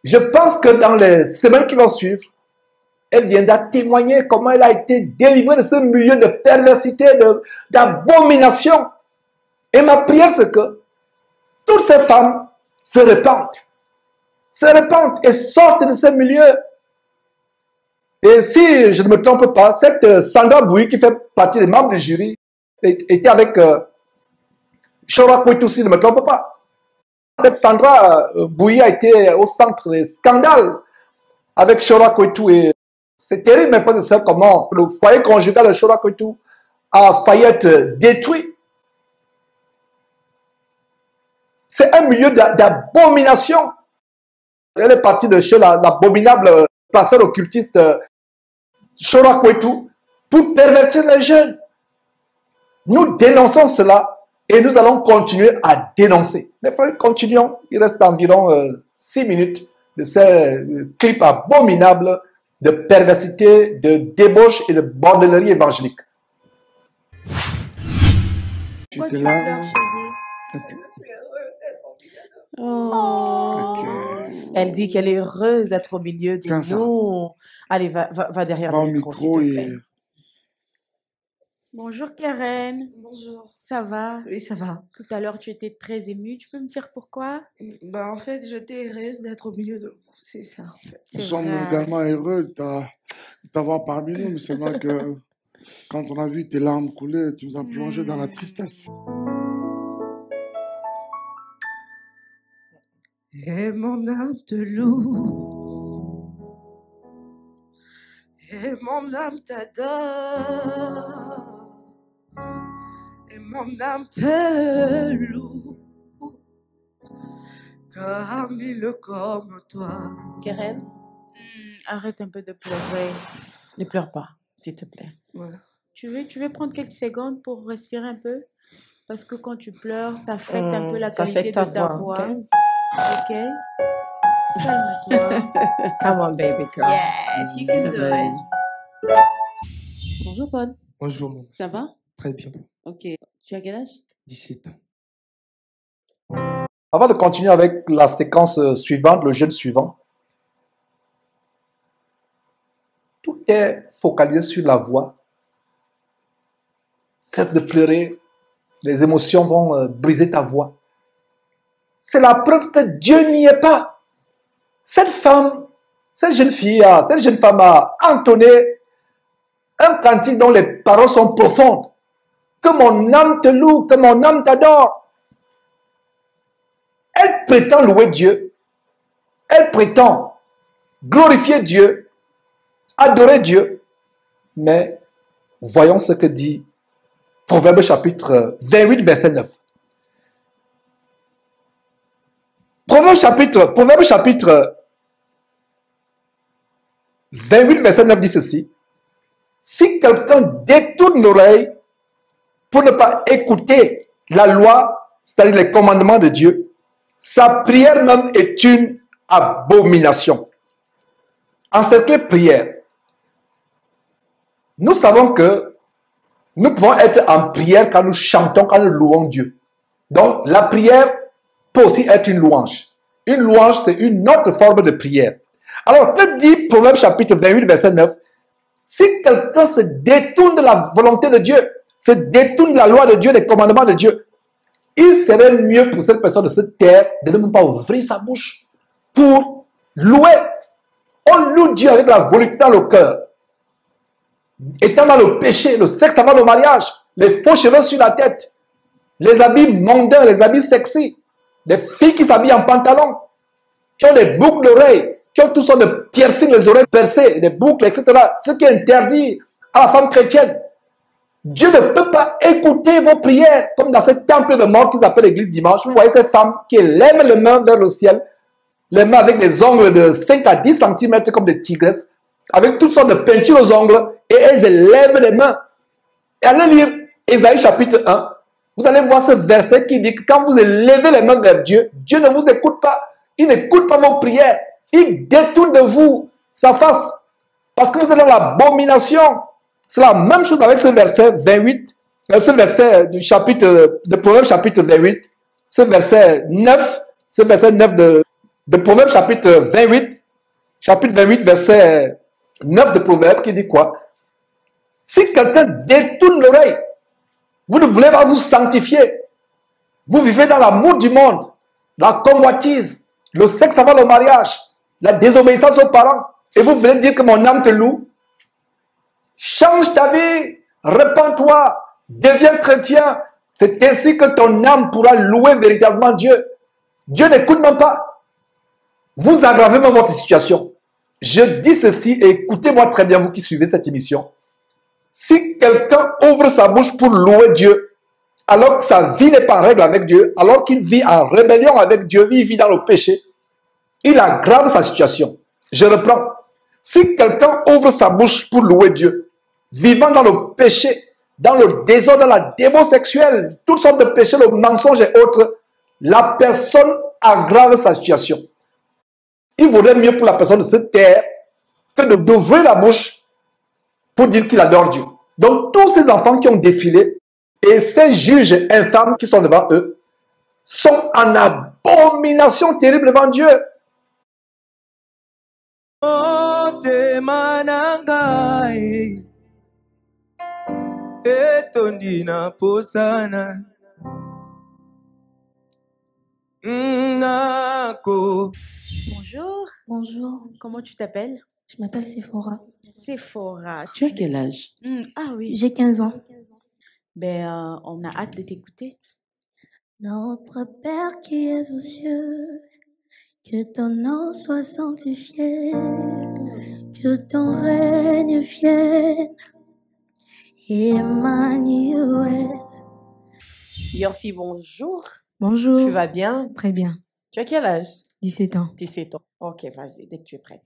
je pense que dans les semaines qui vont suivre, elle viendra témoigner comment elle a été délivrée de ce milieu de perversité, d'abomination. Et ma prière, c'est que toutes ces femmes se repentent et sortent de ce milieu. Et si je ne me trompe pas, cette Sandra Bouy, qui fait partie des membres du jury, était avec Chora Kwetu, si je ne me trompe pas. Cette Sandra Bouy a été au centre des scandales avec Chora Kwetu. Et c'est terrible, mes frères et sœurs, comment le foyer conjugal de Chora Kwetu a failli être détruit. C'est un milieu d'abomination. Elle est partie de chez l'abominable pasteur occultiste Chora Kwetu pour pervertir les jeunes. Nous dénonçons cela et nous allons continuer à dénoncer. Mes frères, continuons. Il reste environ 6 minutes de ces clips abominables de perversité, de débauche et de bordellerie évangélique. Tu étais là. Oh. Elle dit qu'elle est heureuse d'être au milieu de nous. Allez, va derrière le micro, s'il te plaît. Bonjour Karen. Bonjour. Ça va? Oui, ça va. Tout à l'heure, tu étais très émue. Tu peux me dire pourquoi? Bah, en fait, j'étais heureuse d'être au milieu de vous. C'est ça, en fait. Nous sommes également heureux de t'avoir parmi nous, mais seulement que quand on a vu tes larmes couler, tu nous as plongé dans la tristesse. Et mon âme te loue. Et mon âme t'adore. Et mon âme te loue. Car nul comme toi. Karen, arrête un peu de pleurer. Ne pleure pas, s'il te plaît. Voilà. Tu veux prendre quelques secondes pour respirer un peu? Parce que quand tu pleures, ça affecte un peu la qualité de ta voix. Ok? Calme-toi. Come on, baby girl. Yes, you can do it. Bonjour Paul. Bonjour mon. Ça va? Très bien. Ok. Tu as quel âge? 17 ans. Avant de continuer avec la séquence suivante, le jeûne suivant, tout est focalisé sur la voix. Cesse de pleurer, les émotions vont briser ta voix. C'est la preuve que Dieu n'y est pas. Cette femme, cette jeune femme a entonné un cantique dont les paroles sont profondes. Que mon âme te loue, que mon âme t'adore. Elle prétend louer Dieu. Elle prétend glorifier Dieu, adorer Dieu. Mais voyons ce que dit Proverbe chapitre 28, verset 9. Proverbe chapitre 28, verset 9 dit ceci. Si quelqu'un détourne l'oreille pour ne pas écouter la loi, c'est-à-dire les commandements de Dieu, sa prière même est une abomination. Encercler prière. Nous savons que nous pouvons être en prière quand nous chantons, quand nous louons Dieu. Donc, la prière peut aussi être une louange. Une louange, c'est une autre forme de prière. Alors, que dit Proverbe chapitre 28, verset 9? Si quelqu'un se détourne de la volonté de Dieu, se détourne de la loi de Dieu, des commandements de Dieu, il serait mieux pour cette personne de se taire, de ne même pas ouvrir sa bouche pour louer. On loue Dieu avec la volupté dans le cœur. Étant dans le péché, le sexe avant le mariage, les faux cheveux sur la tête, les habits mondains, les habits sexy, les filles qui s'habillent en pantalon, qui ont des boucles d'oreilles, qui ont toutes sortes de piercings, les oreilles percées, des boucles, etc. Ce qui est interdit à la femme chrétienne. Dieu ne peut pas écouter vos prières, comme dans ce temple de mort qu'ils appellent l'église dimanche. Vous voyez ces femmes qui lèvent les mains vers le ciel, les mains avec des ongles de 5 à 10 cm comme des tigresses, avec toutes sortes de peintures aux ongles, et elles élèvent les mains. Et allez lire Ésaïe chapitre 1. Vous allez voir ce verset qui dit que quand vous élevez les mains vers Dieu, Dieu ne vous écoute pas. Il n'écoute pas vos prières. Il détourne de vous sa face. Parce que vous êtes dans l'abomination. C'est la même chose avec ce verset 28. Ce verset du chapitre de Proverbes chapitre 28. Ce verset 9. Ce verset 9 de Proverbes chapitre 28. Chapitre 28 verset 9 de Proverbes qui dit quoi? Si quelqu'un détourne l'oreille, vous ne voulez pas vous sanctifier. Vous vivez dans l'amour du monde, la convoitise, le sexe avant le mariage, la désobéissance aux parents. Et vous voulez dire que mon âme te loue. Change ta vie, repens-toi, deviens chrétien. C'est ainsi que ton âme pourra louer véritablement Dieu. Dieu n'écoute même pas. Vous aggravez même votre situation. Je dis ceci et écoutez-moi très bien, vous qui suivez cette émission. Si quelqu'un ouvre sa bouche pour louer Dieu, alors que sa vie n'est pas en règle avec Dieu, alors qu'il vit en rébellion avec Dieu, il vit dans le péché, il aggrave sa situation. Je reprends. Si quelqu'un ouvre sa bouche pour louer Dieu, vivant dans le péché, dans le désordre, dans la démon sexuelle, toutes sortes de péchés, le mensonge et autres, la personne aggrave sa situation. Il vaudrait mieux pour la personne de se taire que d'ouvrir la bouche pour dire qu'il adore Dieu. Donc, tous ces enfants qui ont défilé et ces juges infâmes qui sont devant eux sont en abomination terrible devant Dieu. Bonjour. Bonjour, Comment tu t'appelles? je m'appelle Sephora. Sephora. Tu as quel âge? Ah oui. J'ai 15 ans. Ben, on a hâte de t'écouter. Notre Père qui es aux cieux, que ton nom soit sanctifié, que ton règne vienne. Emmanuel. Yorfi, bonjour. Bonjour. Tu vas bien? Très bien. Tu as quel âge? 17 ans. 17 ans. Ok, vas-y, dès que tu es prête.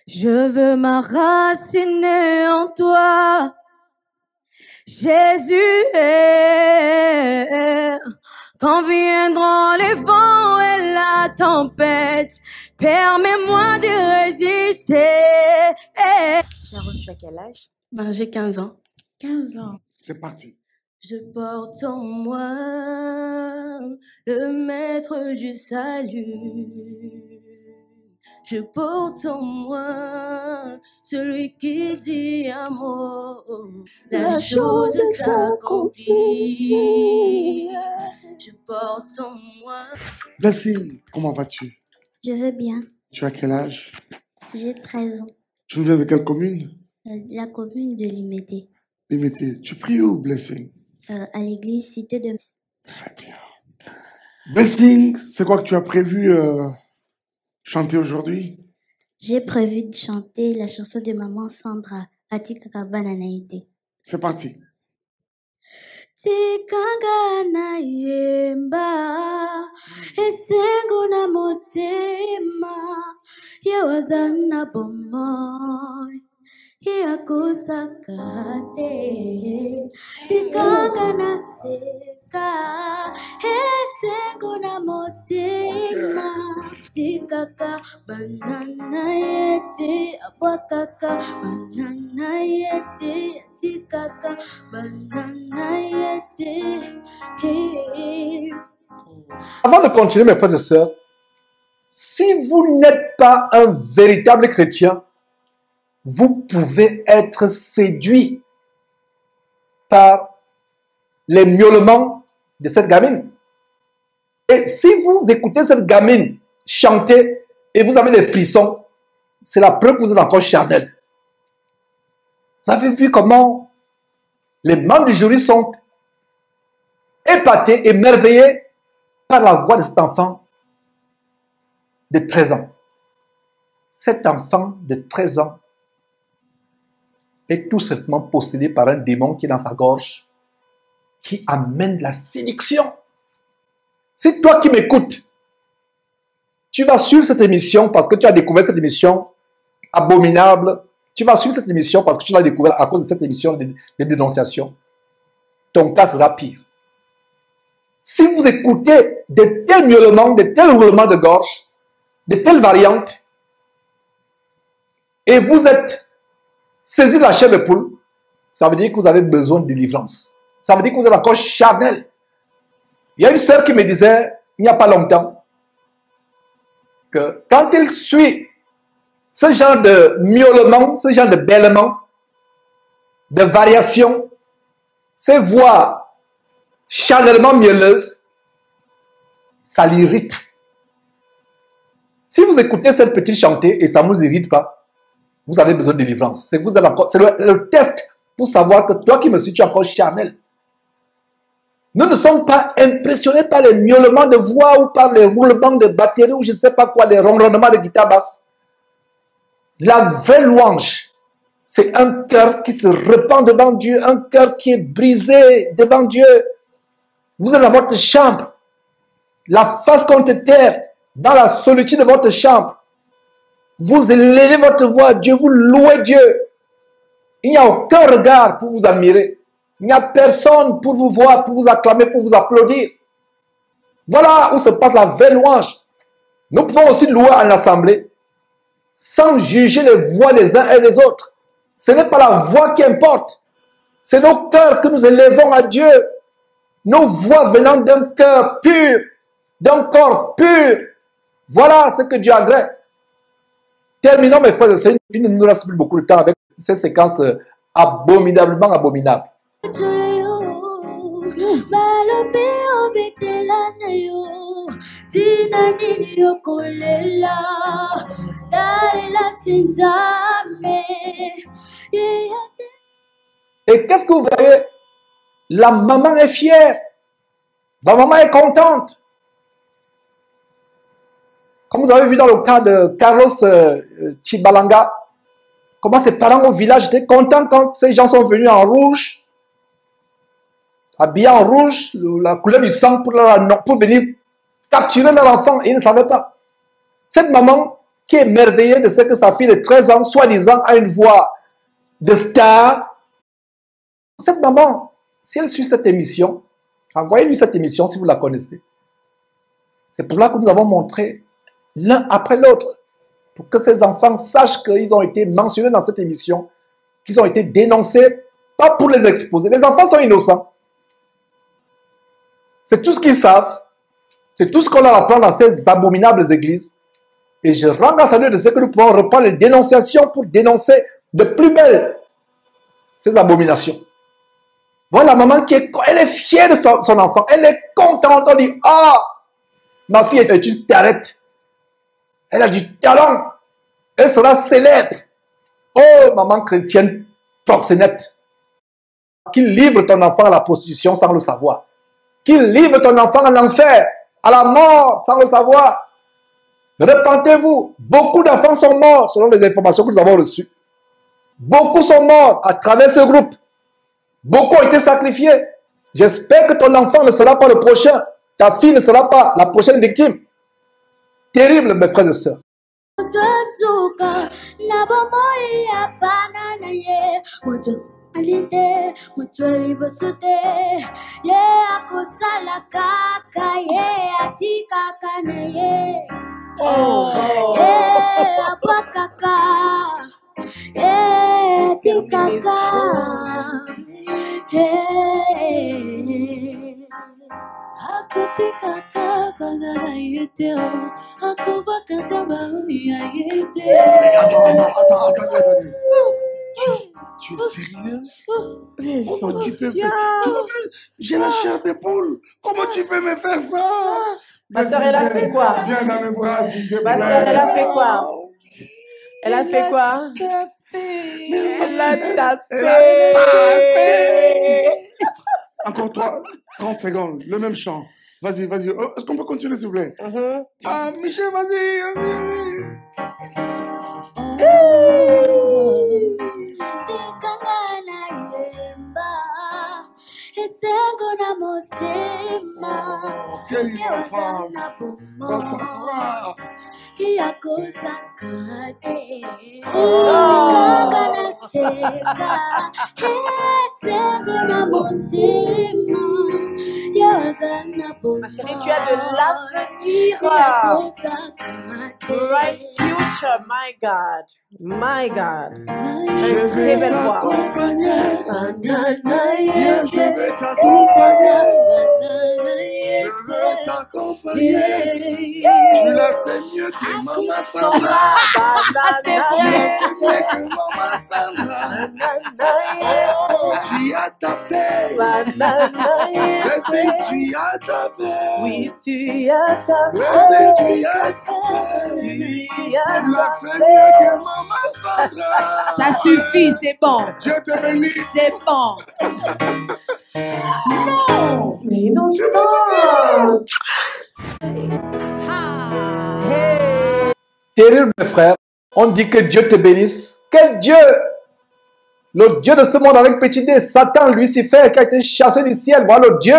Je veux m'enraciner en toi, Jésus. Quand viendront les vents et la tempête, permets-moi de résister. Sharon, tu as quel âge? J'ai 15 ans. 15 ans. C'est parti. Je porte en moi le maître du salut. Je porte en moi celui qui dit un mot, la chose s'accomplit. Je porte en moi. Blessing, comment vas-tu? Je vais bien. Tu as quel âge? J'ai 13 ans. Tu nous viens de quelle commune? La commune de Limété. Limété. Tu pries où, Blessing? À l'église Cité de... Très bien. Blessing, c'est quoi que tu as prévu chanter aujourd'hui? J'ai prévu de chanter la chanson de maman Sandra, Atika Kabananaïde. C'est parti. Tikanga yemba esengo na motema yewazana bomoy yakusakate tikanga na seka esengo na motema tikaka banana yete abwakaka banana yete tikaka banana yete. Avant de continuer, mes frères et sœurs, si vous n'êtes pas un véritable chrétien, vous pouvez être séduit par les miaulements de cette gamine. Et si vous écoutez cette gamine chanter et vous avez des frissons, c'est la preuve que vous êtes encore charnel. Vous avez vu comment les membres du jury sont épatés, émerveillés par la voix de cet enfant de 13 ans. cet enfant de 13 ans est tout simplement possédé par un démon qui est dans sa gorge, qui amène la séduction. C'est toi qui m'écoutes. Tu vas suivre cette émission parce que tu as découvert cette émission abominable. Tu vas suivre cette émission parce que tu l'as découvert à cause de cette émission de dénonciation. Ton cas sera pire. Si vous écoutez de tels miaulements, de tels roulements de gorge, de telles variantes, et vous êtes saisi de la chair de poule, ça veut dire que vous avez besoin de délivrance. Ça veut dire que vous êtes encore charnel. Il y a une sœur qui me disait, il n'y a pas longtemps, que quand il suit ce genre de miaulement, ce genre de bêlement, de variation, ces voix charnellement mielleuses, ça l'irrite. Si vous écoutez cette petite chantée et ça ne vous irrite pas, vous avez besoin de délivrance. C'est le test pour savoir que toi qui me suis, tu es encore charnel. Nous ne sommes pas impressionnés par les miaulements de voix ou par les roulements de batterie ou je ne sais pas quoi, les ronronnements de guitare basse. La vraie louange, c'est un cœur qui se repent devant Dieu, un cœur qui est brisé devant Dieu. Vous êtes dans votre chambre, la face contre terre, dans la solitude de votre chambre. Vous élevez votre voix à Dieu, vous louez Dieu. Il n'y a aucun regard pour vous admirer. Il n'y a personne pour vous voir, pour vous acclamer, pour vous applaudir. Voilà où se passe la vraie louange. Nous pouvons aussi louer en assemblée sans juger les voix des uns et des autres. Ce n'est pas la voix qui importe. C'est nos cœurs que nous élevons à Dieu. Nos voix venant d'un cœur pur, d'un corps pur. Voilà ce que Dieu agrée. Terminons mes frères et sœurs. Il ne nous reste plus beaucoup de temps avec ces séquences abominablement abominables. Et qu'est-ce que vous voyez? La maman est fière. La maman est contente. Comme vous avez vu dans le cas de Carlos Chibalanga, comment ses parents au village étaient contents quand ces gens sont venus en rouge, habillés en rouge, la couleur du sang pour venir capturer leur enfant. Et ils ne savaient pas. Cette maman qui est émerveillée de ce que sa fille de 13 ans, soi-disant, a une voix de star. Cette maman, si elle suit cette émission, envoyez-lui cette émission si vous la connaissez. C'est pour cela que nous avons montré l'un après l'autre, pour que ces enfants sachent qu'ils ont été mentionnés dans cette émission, qu'ils ont été dénoncés, pas pour les exposer. Les enfants sont innocents. C'est tout ce qu'ils savent. C'est tout ce qu'on leur apprend dans ces abominables églises. Et je rends grâce à Dieu de ce que nous pouvons reprendre les dénonciations pour dénoncer de plus belle ces abominations. Voilà la maman qui est, elle est fière de son enfant. Elle est contente. On dit, ah, ma fille est une starette. Elle a du talent. Elle sera célèbre. Oh, maman chrétienne proxénète. Qu'il livre ton enfant à la prostitution sans le savoir. Qu'il livre ton enfant à l'enfer, à la mort sans le savoir. Repentez-vous. Beaucoup d'enfants sont morts selon les informations que nous avons reçues. Beaucoup sont morts à travers ce groupe. Beaucoup ont été sacrifiés. J'espère que ton enfant ne sera pas le prochain. Ta fille ne sera pas la prochaine victime. Terrible, mes frères et sœurs. Tu es sérieuse? Comment tu peux faire? J'ai la chair de poule. Comment tu peux me faire ça? Ma soeur, elle a fait quoi? Viens dans mes bras, s'il te plaît. Ma soeur, elle a fait quoi? Elle a fait quoi? Elle a tapé. Encore 30 secondes, le même chant. Vas-y, vas-y. Oh, est-ce qu'on peut continuer, s'il vous plaît? Ah, Michel, vas-y. Tikangana yemba esengo na motema yozana bumo yakosakate tikangana seka esengo na motema yozana bumo. Ma chérie, tu as de l'avenir. Bright future, my God. My God. Une très belle voix. Je vais t'accompagner. Je veux t'accompagner. Tu l'as fait mieux que Maman Sandra. Tu l'as fait mieux que Maman Sandra. Tu as tapé. Tu as tapé. Oui, tu as tapé. Tu as tapé. Tu l'as fait mieux que Maman Sandra. Ça suffit, c'est bon. Dieu te bénisse. C'est bon. Non, mais non, Je veux Terrible, mes frères. On dit que Dieu te bénisse. Quel Dieu? Le Dieu de ce monde avec petit d, Satan, Lucifer, qui a été chassé du ciel. Voilà le Dieu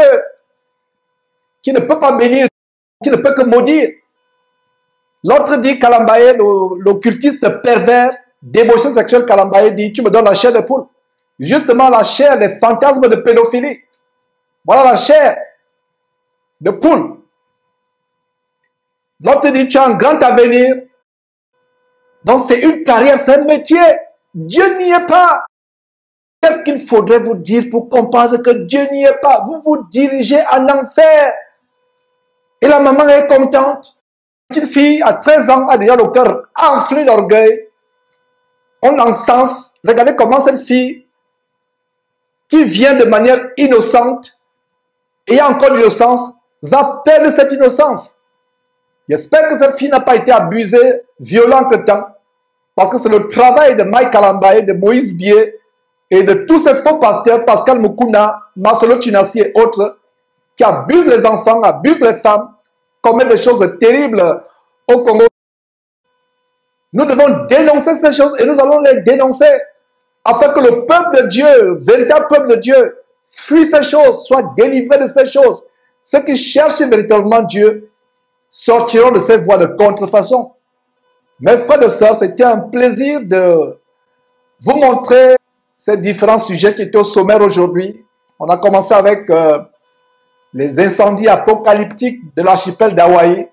qui ne peut pas bénir, qui ne peut que maudire. L'autre dit, Kalambaye, l'occultiste pervers, débauché sexuel Kalambaye dit, tu me donnes la chair de poule. Justement, la chair des fantasmes de pédophilie. Voilà la chair de poule. L'autre dit, tu as un grand avenir. Donc c'est une carrière, c'est un métier. Dieu n'y est pas. Qu'est-ce qu'il faudrait vous dire pour comprendre que Dieu n'y est pas? Vous vous dirigez en enfer. Et la maman est contente. La petite fille à 13 ans a déjà le cœur enflé d'orgueil. On l'encense. Regardez comment cette fille, qui vient de manière innocente, et a encore l'innocence, va perdre cette innocence. J'espère que cette fille n'a pas été abusée, violente le temps, parce que c'est le travail de Mike Kalambaye, de Moïse Bié, et de tous ces faux pasteurs, Pascal Mukuna, Marcelo Tunasi et autres, qui abusent les enfants, abusent les femmes, commettent des choses terribles au Congo. Nous devons dénoncer ces choses et nous allons les dénoncer afin que le peuple de Dieu, véritable peuple de Dieu, fuit ces choses, soit délivré de ces choses. Ceux qui cherchent véritablement Dieu sortiront de ces voies de contrefaçon. Mes frères et sœurs, c'était un plaisir de vous montrer ces différents sujets qui étaient au sommaire aujourd'hui. On a commencé avec les incendies apocalyptiques de l'archipel d'Hawaï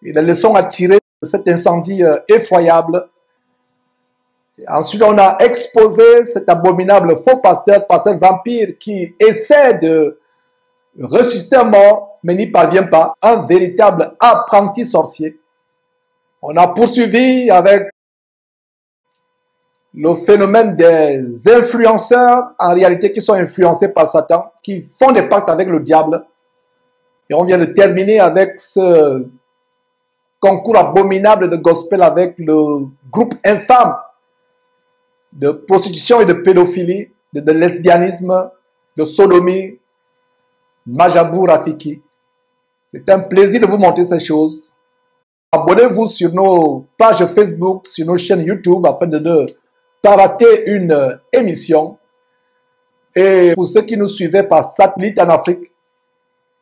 et les leçons à tirer de cet incendie effroyable. Et ensuite, on a exposé cet abominable faux pasteur vampire qui essaie de ressusciter un mort, mais n'y parvient pas. Un véritable apprenti sorcier. On a poursuivi avec le phénomène des influenceurs, en réalité qui sont influencés par Satan, qui font des pactes avec le diable. Et on vient de terminer avec ce concours abominable de gospel avec le groupe infâme de prostitution et de pédophilie, de lesbianisme, de sodomie, Majabou Rafiki. C'est un plaisir de vous montrer ces choses. Abonnez-vous sur nos pages Facebook, sur nos chaînes YouTube, afin de ne pas rater une émission. Et pour ceux qui nous suivaient par satellite en Afrique,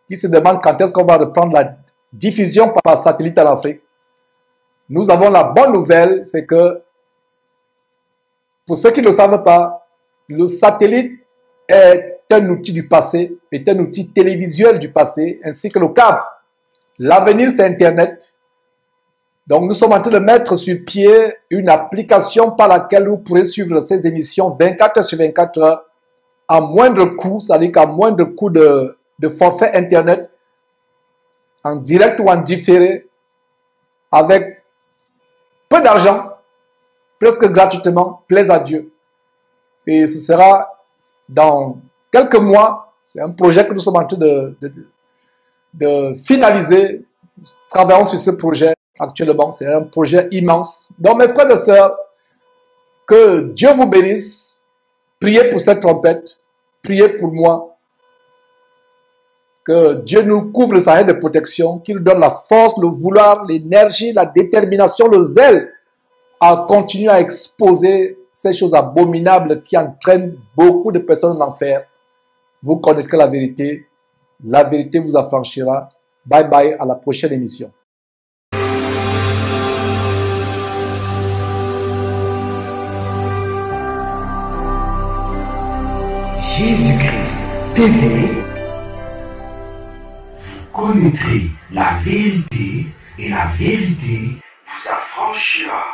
qui se demandent quand est-ce qu'on va reprendre la diffusion par satellite en Afrique, nous avons la bonne nouvelle, c'est que, pour ceux qui ne le savent pas, le satellite est un outil du passé, est un outil télévisuel du passé, ainsi que le câble. L'avenir, c'est Internet. Donc, nous sommes en train de mettre sur pied une application par laquelle vous pourrez suivre ces émissions 24 heures sur 24 heures à moindre coût, c'est-à-dire qu'à moindre coût de forfait Internet, en direct ou en différé, avec peu d'argent, presque gratuitement, plaise à Dieu. Et ce sera dans quelques mois. C'est un projet que nous sommes en train de finaliser. Nous travaillons sur ce projet actuellement. C'est un projet immense. Donc mes frères et sœurs, que Dieu vous bénisse. Priez pour cette trompette. Priez pour moi. Que Dieu nous couvre de sa haie de protection. Qu'il nous donne la force, le vouloir, l'énergie, la détermination, le zèle à continuer à exposer ces choses abominables qui entraînent beaucoup de personnes en enfer, vous connaîtrez la vérité vous affranchira. Bye bye, à la prochaine émission. Jésus-Christ TV, vous connaîtrez la vérité et la vérité vous affranchira.